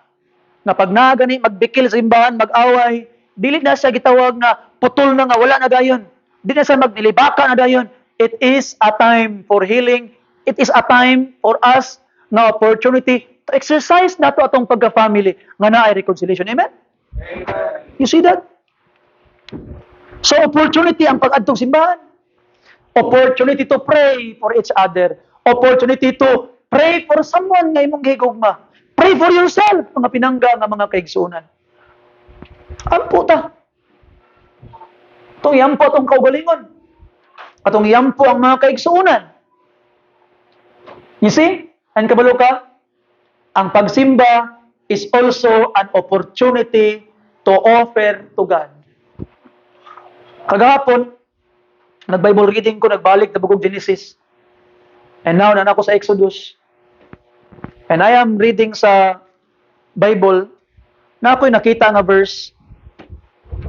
pag nagani magbikil sa simbahan, mag-away, dili na siya gitawag na putol na nga wala na dayon. Dili na siya magnilibaka na dayon. It is a time for healing. It is a time for us na opportunity to exercise nato atong pagka-family nga naay reconciliation. Amen? Amen. You see that? So opportunity ang pag-adtong simbahan. Opportunity to pray for each other. Opportunity to pray for someone nga imong gihigugma. Pray for yourself, mga pinangga nga mga kaigsunan. Ampo ta. Itong yampo atong kaugalingon. Atong yampo ang mga kaigsunan. You see? And kabalo ka? Ang pagsimba is also an opportunity to offer to God. Kagahapon, nag-Bible reading ko, nagbalik na bugog Genesis. And now, nanako sa Exodus. And I am reading sa Bible, na ako'y nakita nga verse,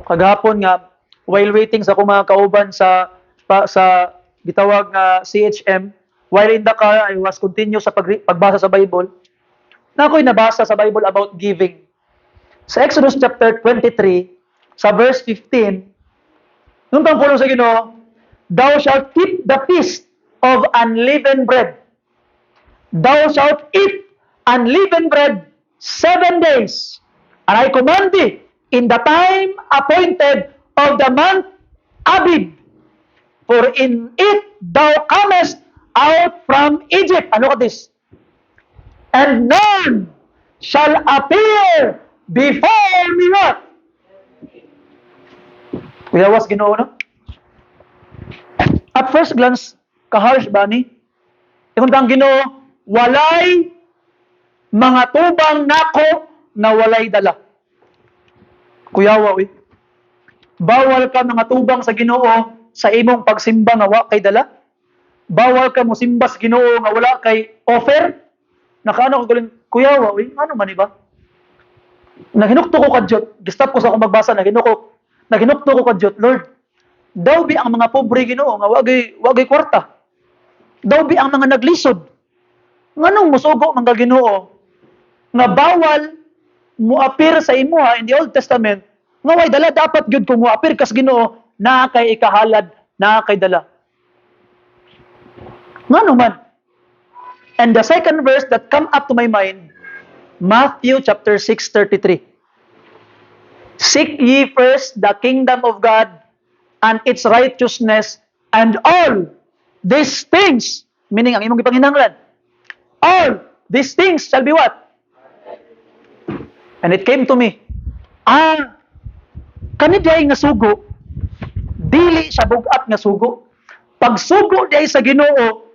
kagahapon nga, while waiting sa akong mga kauban sa gitawag nga CHM, while in the car, I was continue sa pagbasa sa Bible, na ako'y nabasa sa Bible about giving. Sa Exodus chapter 23, sa verse 15, nung tangkulong sa Ginoo, thou shalt keep the feast of unleavened bread. Thou shalt eat unleavened bread 7 days. And I command thee in the time appointed of the month Abib. For in it thou comest out from Egypt. Ano ka this? And none shall appear before me what? Kuya was Ginoo no? At first glance, ka-harsh ba ni? Kung tang Ginoo, walay mga tubang nako na walay dala. Kuyawa, we. Bawal ka mga tubang sa Ginoo sa imong pagsimba nga wa kay dala. Bawal ka mo simba sa Ginoo nga wala kay offer. Nakaano ko guling, kuyawa, we. Ano man iba? Naginukto ko kadyot. Gistap ko sa akong magbasa, naginukto ko kadyot, Lord, daw bi ang mga pobre Ginoo nga wagay kwarta. Daw bi ang mga naglisod. Nganong musugo mga Ginoo nga bawal muapir sa imuha in the Old Testament nga way dala dapat gyud kung muapir kas Ginoo na kay ikahalad na kay dala. Ngano man? And the second verse that come up to my mind, Matthew chapter 6:33. Seek ye first the kingdom of God and its righteousness, and all these things, meaning ang imong gipanginahanglan, all these things shall be what? And it came to me, kani diay nga sugo, dili siya bugat nga sugo. Pag sugo diay sa Ginoo,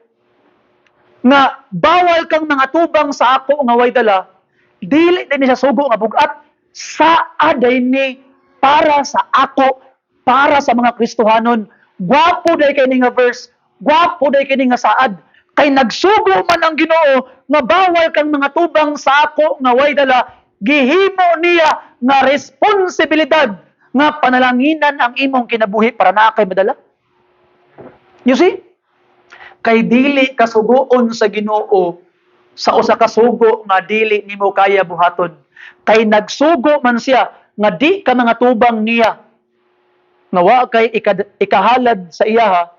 nga bawal kang mga tubang sa ako nga way dala, dili din siya sugo nga bugat, saa day ni para sa ako, para sa mga Kristohanon. Gwapo day kay ni nga verse, gwapo day kay ni nga saad. Kay nagsugo man ang Ginoo nga bawal kang mga tubang sa ako nga way dala, gihimo niya nga responsibilidad nga panalanginan ang imong kinabuhi para naa kay madala. You see? Kay dili kasugoon sa Ginoo sa usa ka sugo nga dili nimo kaya buhaton. Kay nagsugo man siya nga di ka mga tubang niya nga wa kay ikahalad sa iyaha,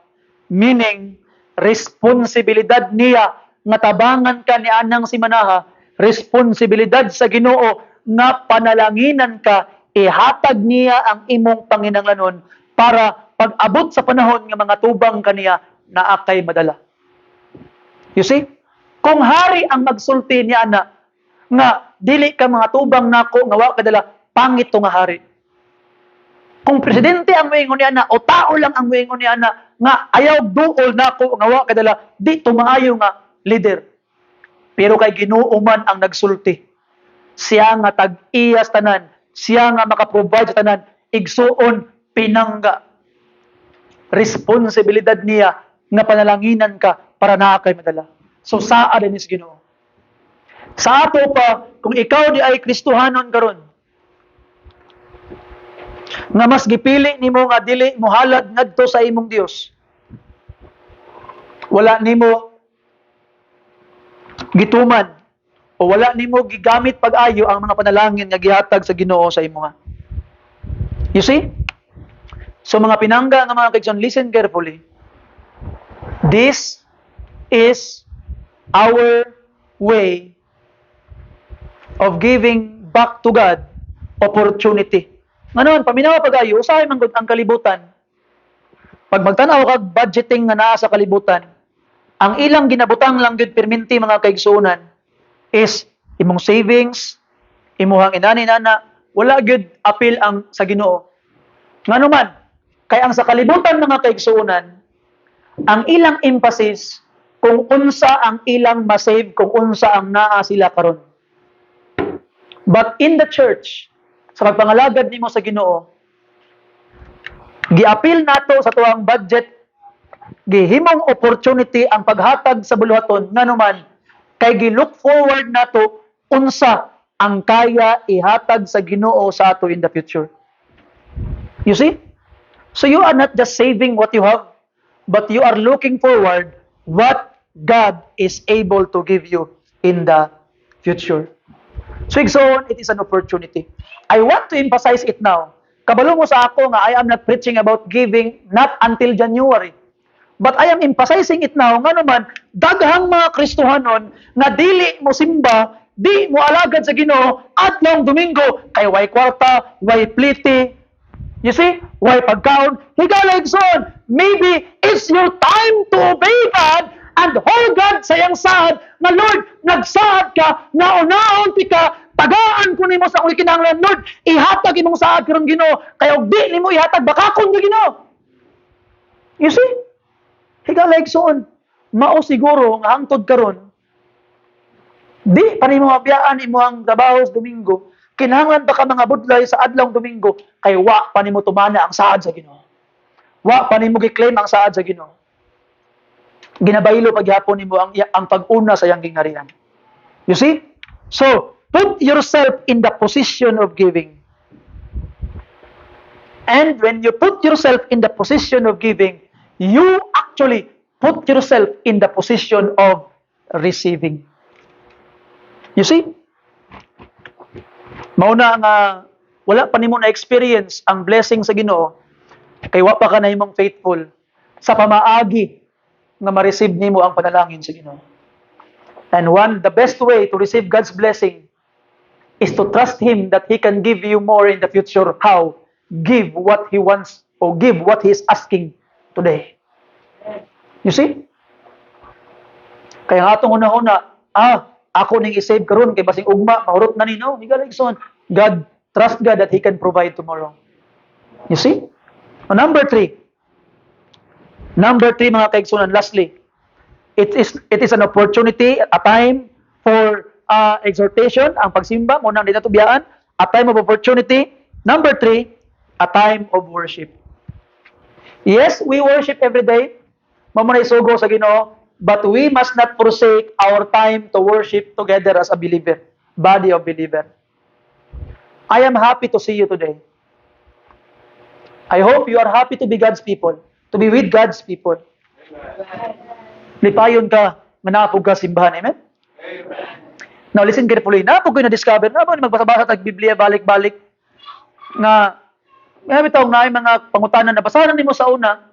meaning responsibilidad niya nga tabangan ka ni anang si manaha, responsibilidad sa Ginoo nga panalanginan ka, ihatag niya ang imong panginahanglanon para pag-abot sa panahon nga mga tubang kaniya na akay madala. You see? Kung hari ang magsulti niya na nga dili ka mga tubang nako nga wa kadala, pangit to nga hari. Kung presidente ang moingon niya na o tao lang ang moingon niya na nga ayaw duol nako nga wa kadala, di to maayo nga leader. Pero kay Ginoo man ang nagsulti. Siya nga tag-iyas tanan, siya nga makaprovide sa tanan, igsuon pinangga. Responsibilidad niya nga panalanginan ka para naa kay madala. So saa din is Ginoo. Sa ato pa, kung ikaw di ay Kristohanon karon, nga mas gipili nimo nga dili mohalad ngadto sa imong Dios, wala nimo gituman o wala nimo gigamit pag-ayo ang mga panalangin nga gihatag sa Ginoo sa imuha. You see? So mga pinangga nga mga kaigsoon, listen carefully. This is our way of giving back to God opportunity. Nganon, paminawa pag-ayo, usahay man gud ang kalibutan. Pag magtanaw kag budgeting nga naa sa kalibutan, ang ilang ginabutang lang gud perminti mga kaigsuonan is imong savings, imuhang inani-nana, wala gud apil ang sa Ginoo. Ngano man, kay ang sa kalibutan mga kaigsuonan, ang ilang emphasis kung unsa ang ilang masave, kung unsa ang naa sila karon. But in the church, sa pagpangalagad nimo sa Ginoo, giapil nato sa tuwang budget, gihimong opportunity ang paghatag sa buluhaton, nganuman kay gi-look forward nato unsa ang kaya ihatag sa Ginoo sa ato in the future. You see? So you are not just saving what you have, but you are looking forward what God is able to give you in the future. So igsoon, it is an opportunity. I want to emphasize it now. Kabalo mo sa ako nga I am not preaching about giving not until January. But I am emphasizing it now. Nga naman, daghang mga Kristohanon nga dili mo simba, di mo alagad sa Ginoo adlong Domingo kay way kwarta, way pliti. You see? Way pagkaon. Higala igsoon, maybe it's your time to obey God and hold God sa iyang saad, nga Lord, nagsaad ka, naunahon ti ka, tagaan ko nimo sa akong kinahanglan, Lord, ihatag imong saad karon Ginoo, kay og di nimo ihatag bakakon ka Ginoo. You see? Higala igsoon, mao siguro nga hangtod karon, di pa nimo mabiyaan imo ang trabaho sa Domingo, kinahanglan ba ka mga budlay sa adlawng Domingo, kay wa pa nimo tumana ang saad sa Ginoo. Wa pa nimo gi-claim ang saad sa Ginoo. Ginabaylo paghapon nimo ang pag-una sa iyang gingharian. You see? So, put yourself in the position of giving. And when you put yourself in the position of giving, you actually put yourself in the position of receiving. You see? Mauna nga wala pa nimo na experience ang blessing sa Ginoo kay wa pa ka na imong faithful sa pamaagi nga ma-receive nimo ang panalangin sa Ginoo. And the best way to receive God's blessing is to trust Him that He can give you more in the future. How? Give what He wants or give what He is asking today. You see? Kaya nga atong una-una, ako ning i-save karon kay basing ugma, mahurot na nino. Higaligson. God, trust God that He can provide tomorrow. You see? Number 3. Number 3 mga kaigsunan, lastly, it is an opportunity, a time for exhortation, ang pagsimba, muna hindi nato biyaan, a time of opportunity. Number 3, a time of worship. Yes, we worship every day, mamuna isugo sa Ginoo, but we must not forsake our time to worship together as a believer, body of believer. I am happy to see you today. I hope you are happy to be God's people, to be with God's people. Lipayon ka, manapog ka simbahan. Amen? Now, listen carefully. Napog ko na-discover, napog magbasa-basa tag Biblia, balik-balik, nga, may bitaw nga yung mga pangutanan na basahan nimo sa una,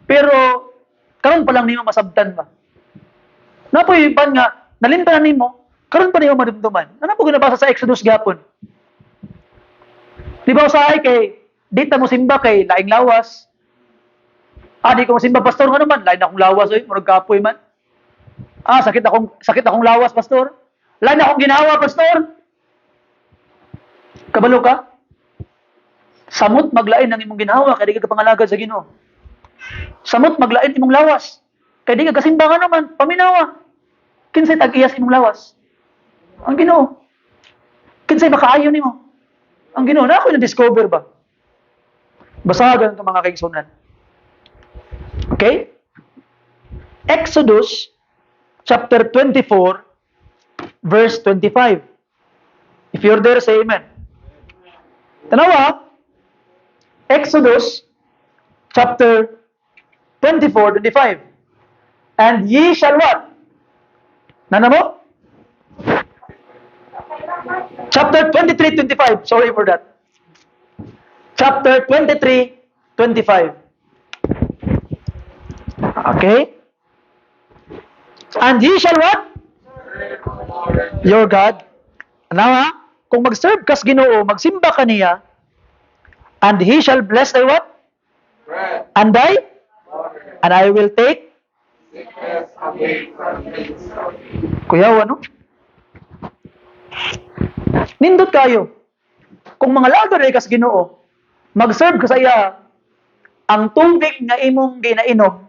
pero, karon pa lang nimo masabtan ba? Napog yung iban nga, nalimtanan nimo, karon pa nimo madumduman. Napog ko nabasa sa Exodus gapon. Di ba usahay kay, di ta mo simba kay laing lawas. Di ko mo simba, pastor, nga naman, lain akong lawas, murag kapoy man. Sakit akong lawas, pastor. Lain akong ginawa, pastor. Kabalo ka? Samot maglain ng imong ginawa, kaya di ka pangalagad sa Ginoo. Samot maglain imong lawas, kaya di ka kasimba nga naman, paminawa. Kinsay tag-iyas imong lawas? Ang Ginoo. Kinsay makaayon nimo? Ang Ginoo. Na ako na-discover ba? Basahan ito mga kaigsunan. Okay? Exodus chapter 24 verse 25. If you're there, say amen. Tanawa, Exodus chapter 24, 25. And ye shall what? Nana mo? Chapter 23, 25. Sorry for that. Chapter 23, 25. Okay? And ye shall what? Your God. Now, kung mag-serve kas Ginoo, magsimba ka niya, and He shall bless thy what? Bread, And thy? water, And I will take? sickness away from me. Kuya, ano? Nindot kayo. Kung mga lagad ay kas Ginoo, mag-serve ka sa iya, ang tubig nga imong ginainom,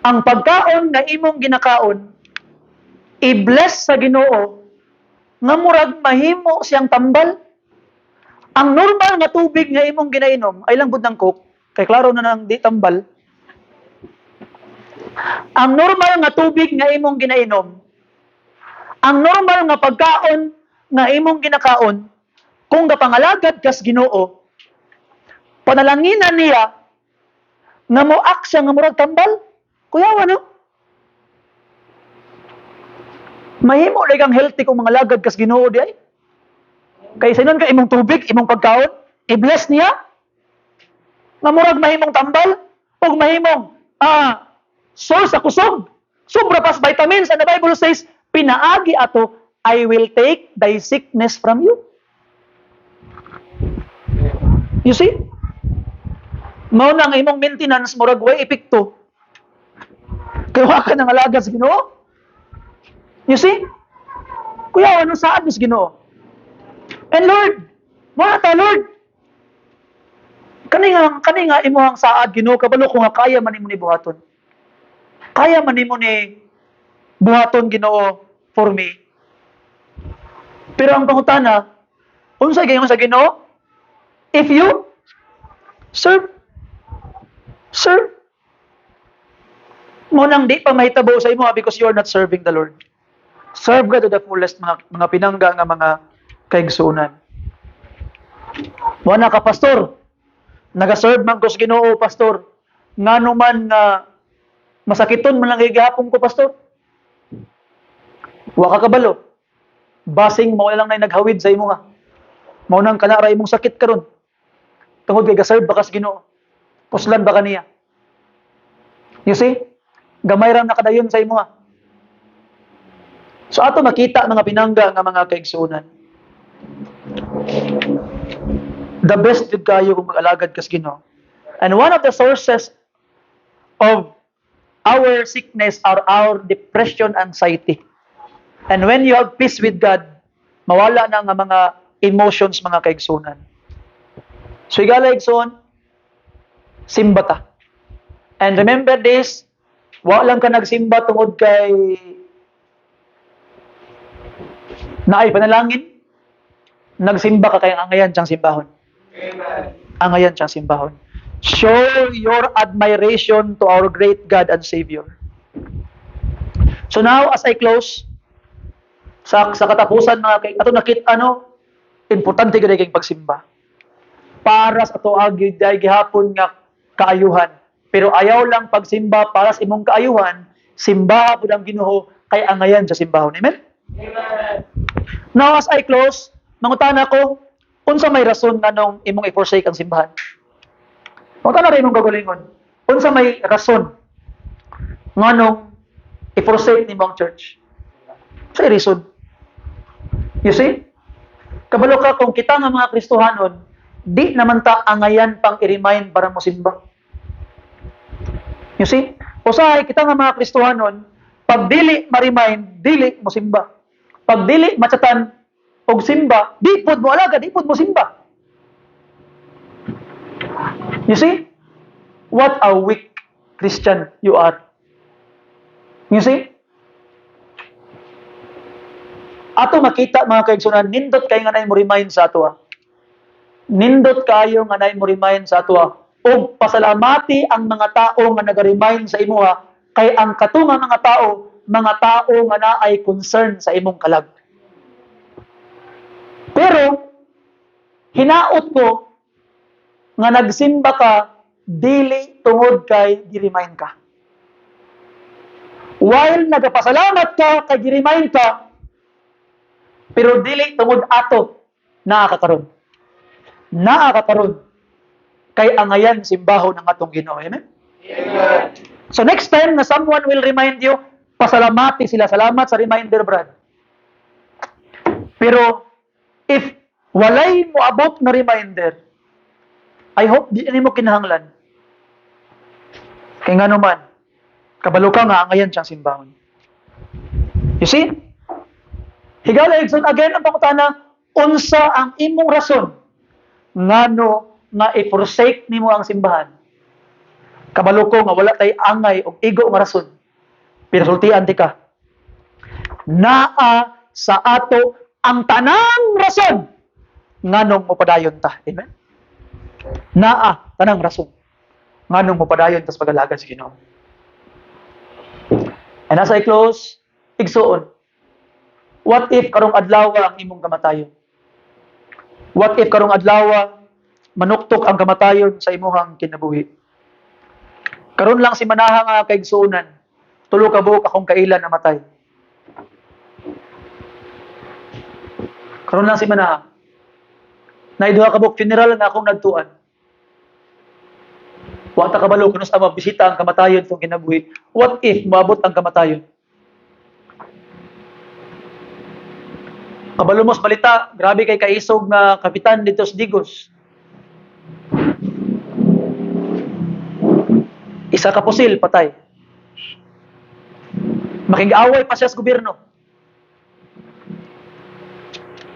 ang pagkaon nga imong ginakaon, i-bless sa Ginoo, nga murag mahimo siyang tambal. Ang normal nga tubig nga imong ginainom ay lang bud ng coke, kay klaro na nang di tambal. Ang normal nga tubig nga imong ginainom, ang normal nga pagkaon nga imong ginakaon, kung gapangalagad kas Ginoo, panalanginan niya nga moak siya nga murag tambal. Kuyawa, no? Mahimo lang ang healthy kung mga lagad kas Ginoo di ay. Kay sinon ka imong tubig, imong pagkaon, i-bless niya. Nga murag mahimong tambal ug mahimong source sa kusog. Sobra pas vitamins, and the Bible says, pinaagi ato, I will take thy sickness from you. You see? Mao na ang imong maintenance murag way epekto. Kaya wa ka nang alagad sa Ginoo. You see? Kuya, anong saad mo sa Ginoo? And Lord, mga ta, Lord, kani nga imo ang saad Ginoo, kabalo ko nga kaya man nimo ni buhaton. Kaya man nimo ni buhaton Ginoo for me. Pero ang pangutana, unsa gayon sa Ginoo? If you serve, mo nang di pa mahitabo sa imo because you are not serving the Lord. Serve God to the fullest, mga pinangga nga mga kaigsunan. Wala ka, pastor. Nagaserve man ko sa Ginoo, pastor. Ngano man nga masakiton man lang gihapon ko, pastor. Wa ka kabalo. Basing mo lang na naghawid sa imo nga. Mao nang kanara imong sakit karon. Tungod kay gaserve ba ka sa Ginoo? Puslan ba kaniya? You see? Gamay ra nakadayon sa imo nga. So ato makita mga pinangga nga mga kaigsunan. The best jud kayo kung mag-alagad kas Ginoo. And one of the sources of our sickness are our depression, anxiety. And when you have peace with God, mawala na nga mga emotions mga kaigsunan. So igala igsoon, simba ta. And remember this, wa lang ka nagsimba tungod kay naay panalangin, nagsimba ka kay angayan siyang simbahon. Amen. Angayan siyang simbahon. Show your admiration to our great God and Savior. So now, as I close, sa katapusan mga kay ato nakita importante gid kay pagsimba. Para sa ato agi gihapon nga kaayuhan. Pero ayaw lang pagsimba para sa imong kaayuhan, simba pud ang Ginoo kay angayan sa simbahon. Amen? Amen. Now as I close, mangutana ko, unsa may rason nganong imong i-forsake ang simbahan? Mangutana rin imong gagalingon. Unsa may rason nganong i-forsake nimo ang church? Sa reason. You see? Kabalo ka kung kita nga mga Kristohanon, di naman ta angayan pang i-remind para mo simba. You see? Usahay kita nga mga Kristohanon, pag dili ma-remind, dili mo simba. Pag dili matsatan og simba, di pud mo alaga, di pud mo simba. You see? What a weak Christian you are. You see? Ato makita mga kaigsunan, nindot kayo nga nay mo remind sa ato. Nindot kayo nga nay mo remind sa ato. O pasalamati ang mga tao nga naga-remind sa imo kay ang katunga mga tao nga naay concern sa imong kalag. Pero hinaot ko nga nagsimba ka dili tungod kay gi-remind ka. While nagapasalamat ka kay gi-remind ka, pero dili tungod ato naakakaron. Naakakaron kay angayan simbahon ng atong Ginoo. Amen? Amen. So next time na someone will remind you, pasalamati sila. Salamat sa reminder, Brad. Pero if walay mo abot na reminder, I hope di mo kinahanglan. Kaya nga naman, kabalo ka nga angayan siyang simbahon. You see? Higala igsoon again ang pangutana, unsa ang imong rason ngano nga i-forsake nimo ang simbahan. Kabalo ko nga wala tay angay og igo nga rason. Pero sultian ti ka. Naa sa ato ang tanang rason nganong mopadayon ta. Amen. Naa tanang rason nganong mopadayon ta sa pagalagad sa Ginoo. And as I close, igsuon. What if karong adlaw ang imong kamatayon? What if karong adlaw manuktok ang kamatayon sa imuhang kinabuhi? Karon lang si manaha nga kaigsuonan, tulo ka buok akong kailan namatay. Karon lang si manaha. Naiduha ka buok funeral nga akong nagtuan. Wa ta kabalo kuno sa mabisita ang kamatayon sa kinabuhi. What if moabot ang kamatayon? Kabalo mos balita, grabe kay kaisog nga kapitan dito sa Digos. Isa ka pusil, patay. Makig-away pa siya sa gobyerno.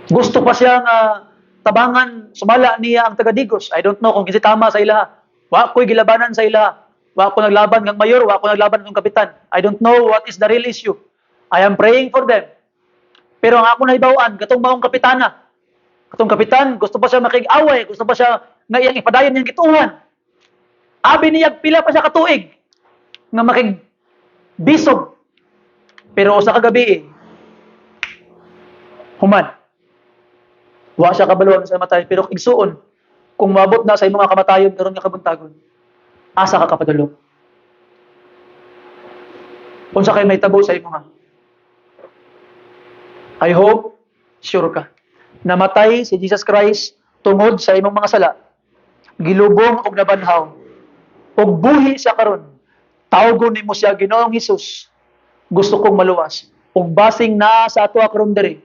Gusto pa siya nga tabangan, sumala niya ang taga-Digos. I don't know kung kinsa tama sa ilaha. Wa ko'y gilabanan sa ilaha. Wa ko naglaban ng mayor, wa ko naglaban ng kapitan. I don't know what is the real issue. I am praying for them. Pero ang ako nahibawan, katong maong kapitana. Katong kapitan, gusto pa siya makig-away, gusto pa siya nga iyang ipadayon niyang gituhan. Abi niya pila pa siya katuig nga makig-bisog. Pero sa kagabi, human. Wa siya kabaluan sa matay, pero igsuon, kung mabot na sa imong mga kamatayon karon nga kabuntagon, asa ka kapadulong. Unsa kay may tabo sa imong I hope, sure ka, namatay si Jesus Christ tungod sa imong mga sala, gilubong og nabanhaw, og buhi siya karon. Tawgon nimo siya Ginoong Hesus. Gusto kong maluwas. Ug basing na sa ato karon diri,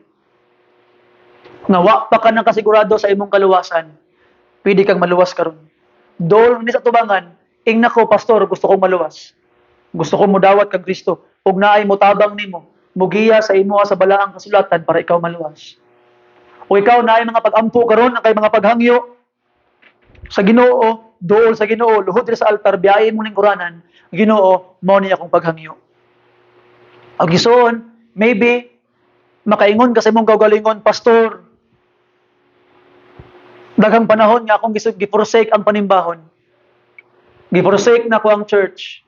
nga wa pa ka nang kasigurado sa imong kaluwasan, pwede kang maluwas karon. Dol ni sa tubangan, ing nako pastor, gusto kong maluwas. Gusto kong mudawat kag Kristo. Ug naay motabang nimo, mugiya sa imo sa balaang kasulatan para ikaw maluwas. O ikaw naay mga pag-ampo karon, kay mga paghangyo sa Ginoo, dool sa Ginoo, luhod diri sa altar, biyahe mo ning Quranan, Ginoo, mao ni akong paghangyo. Ag gisuon, maybe makaingon ka sa imong kaugalingon, pastor, daghang panahon nga akong giforsake ang panimbahon. Giforsake na ko ang church.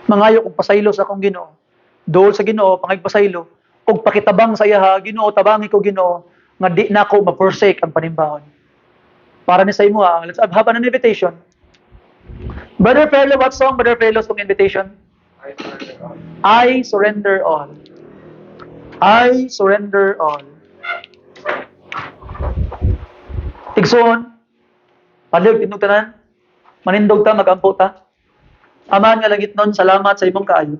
Mangayo kog pasaylo sa akong Ginoo. Dool sa Ginoo pangagpasaylo ug pakitabang sa iya, Ginoo, tabangi ko Ginoo nga di na ko ma-forsake ang panimbahon. Para ni sa imo, let's have an invitation. Brother Perlo, what song, Brother Perlo's invitation? I surrender all. I surrender all. I surrender all. Igsoon, palig tinug tanan, manindog ta, magampo ta. Aman nga langit nun, salamat sa imong kaayo.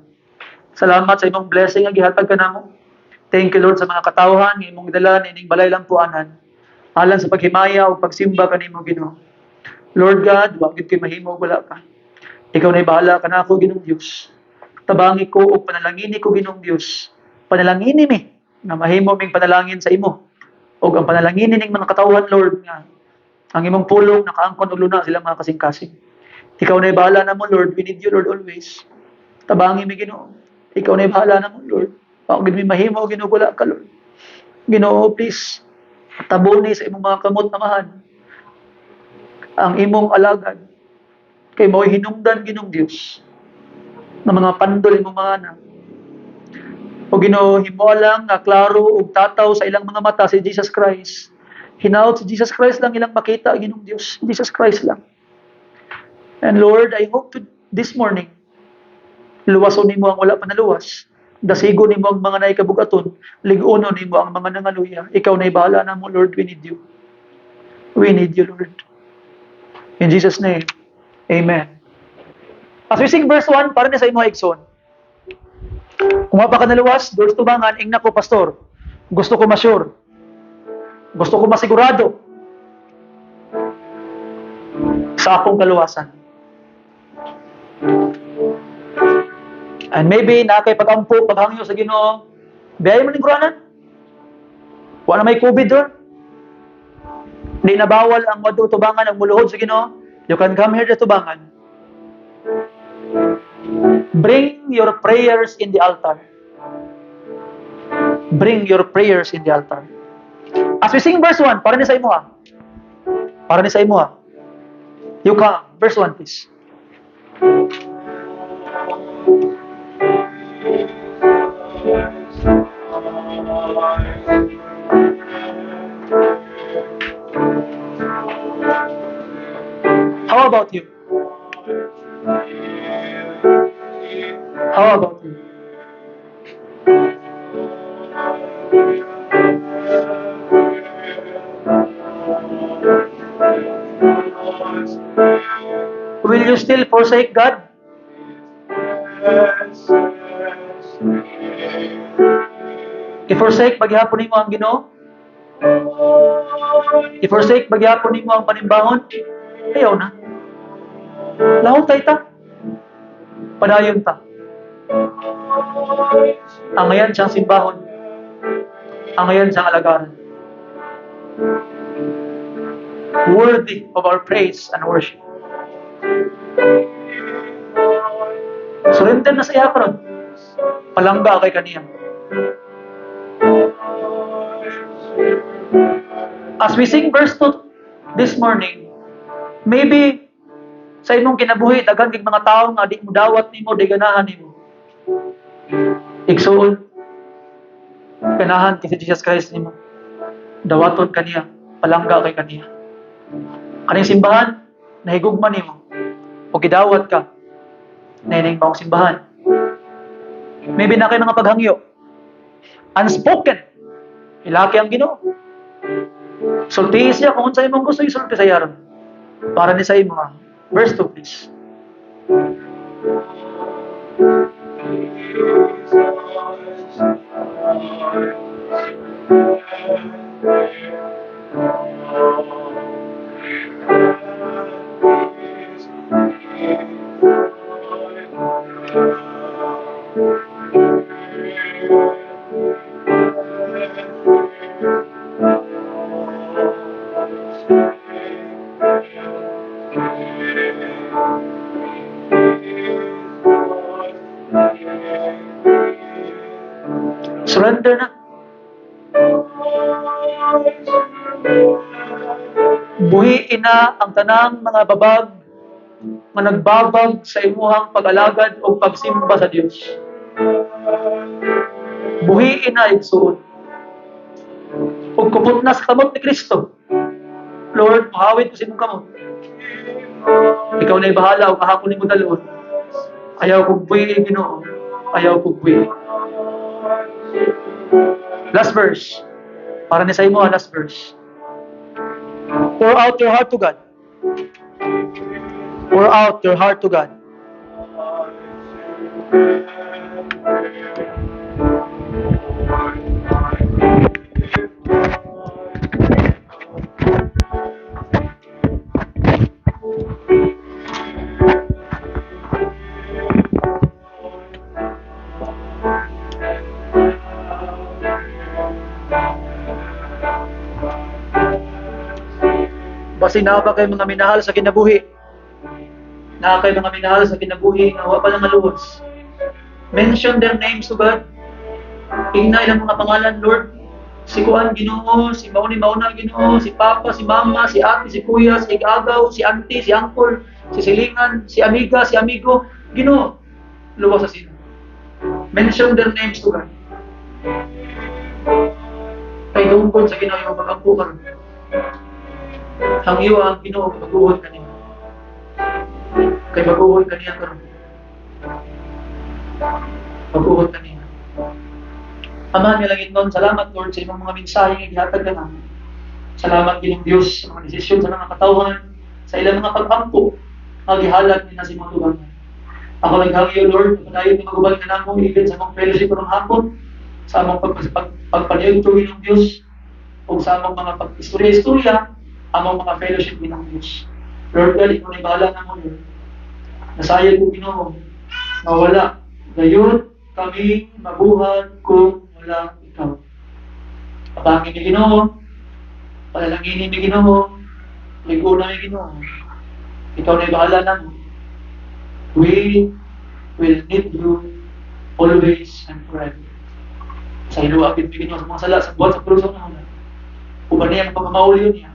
Salamat sa imong blessing nga gihatag kanamo. Thank you Lord sa mga katawhan nga imong dala nining balay lang puanan. Alang sa paghimaya o pagsimba kanimo Ginoo. Lord God, wa gid kay mahimo wala ka. Ikaw na'y bahala kanako Ginoong Dios. Tabangi ko o panalangini ko Ginoong Dios. Panalangini mi na mahimo ming panalangin sa imo. O ang panalangin ning mga katawhan Lord nga ang imong pulong nakaangkon og luna sila mga kasing-kasing. Ikaw na'y bahala namo Lord, we need you Lord always. Tabangi mi Ginoo. Ikaw na'y bahala namo Lord. Wa gid mi mahimo Ginoo wala ka Lord. Ginoo please. Tabuni sa imong mga kamot amahan. Ang imong alagad kay mo'y hinungdan Ginoong Dios na mga pandol imong mga anak. O Ginoo, himo lang nga klaro ug tataw sa ilang mga mata si Jesus Christ. Hinaot si Jesus Christ lang ilang makita Ginoong Dios. Jesus Christ lang. And Lord, I hope to this morning luwason nimo ang wala pa naluwas. Dasigo nimo ang mga naay kabugaton, lig-unon nimo ang mga nangaluya. Ikaw na'y bahala namo Lord, we need you. We need you Lord. In Jesus name. Amen. As we sing verse 1, para na sa imo igsoon. Kung wa pa ka naluwas, doon tubangan, ing nako pastor. Gusto ko ma-sure. Gusto ko masigurado sa akong kaluwasan. And maybe na kay pag-ampo, paghangyo sa Ginoo, biyahe mo ning Quranan. Wa na may COVID doon. Di na bawal ang wadto tubangan ang muluhod sa Ginoo. You can come here to tubangan. Bring your prayers in the altar. Bring your prayers in the altar. As we sing verse 1, para ni sa imo ha. Para ni sa imo ha. You come. Verse 1 please. How about you? How about you? Will you still forsake God? I-forsake paghihapon nimo ang Ginoo? I-forsake paghihapon nimo ang panimbangon? Ayaw na. Lahutay ta. Padayon ta. Ang ngayon siyang simbahon. Ang ngayon siyang alagaran. Worthy of our praise and worship. Surrender na sa iya karon. Palangga kay kaniya. As we sing verse 2 this morning, maybe sa imong kinabuhi daghan kay mga tawo nga di mo dawat nimo, di ganahan nimo. Igsuon ganahan kay si Jesus Christ nimo. Dawaton kaniya, palangga kay kaniya. Kaning simbahan nahigugma nimo. O gidawat ka na ining maong simbahan. Maybe na kayo mga paghangyo. Unspoken. Ilaki ang Ginoo. Sulti siya kung unsay imong gusto isulti sa yaron. Para ni sa imo. Verse 2 please. Surrender na. Buhiin na ang tanang mga babag nga nagbabag sa imuhang pag-alagad o pagsimba sa Dios. Buhiin na igsuon. Ug kupot na sa kamot ni Kristo. Lord, mahawid ko sa imong kamot. Ikaw na'y bahala ug ahakon nimo dalon. Ayaw kong buhiin, Ginoo. Ayaw kong buhiin. Last verse. Para ni sa imo, last verse. Pour out your heart to God. Pour out your heart to God. Basin na ba kay mga minahal sa kinabuhi? Na kay mga minahal sa kinabuhi na wa pa lang maluwas. Mention their names to God. Ignay lang mga pangalan, Lord. Si Kuan Ginoo, si Mauni Mauna Ginoo, si Papa, si Mama, si Ate, si Kuya, si Igagaw, si Auntie, si Uncle, si Silingan, si Amiga, si Amigo. Ginoo, luwas sa sino. Mention their names to God. Kay dungkod sa Ginoo yung pag-ampo karon. Ang iyo ang Ginoo mag-uhod kanina. Kay mag-uhod kanina karon. Mag-uhod kanina. Ama ni langit nun, salamat Lord sa imong mga mensahe nga gihatag ka namin. Salamat gining Dios sa mga desisyon sa mga katawhan, sa ilang mga pag-ampo nga gihalad ni na si mga tubangan. Ako naghangyo Lord, pagpadayon nga magubal ka namo even sa mga fellowship ng hapon, sa among pagpaniog tuwin ng Dios o sa among mga pag-istorya-istorya, among mga fellowship din ng Diyos. Lord God, ikaw na'y bahala na mo, Lord. Nasayag ko, Ginoo, mawala. Gayon kami mabuhat kung wala ikaw. Papangin ni Ginoo, palalanginin ni Ginoo, ligo na ni Ginoo. Ikaw na'y bahala na mo. We will need you always and forever. Sa iluwagin ni Ginoo sa mga sala, sa buwan sa puso na hula. Uban niya ang pagmamauli niya.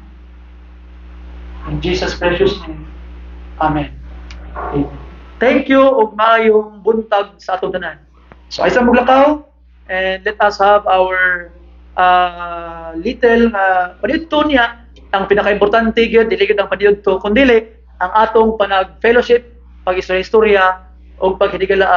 In Jesus' precious name. Amen. Amen. Thank you ug maayong buntag sa atong tanan. So aysa maglakaw and let us have our little paniudto niya. Ang pinaka-importante gyud dili gyud ang paniudto kundi ang atong panag-fellowship, pag-istorya-istorya o paghidigalaan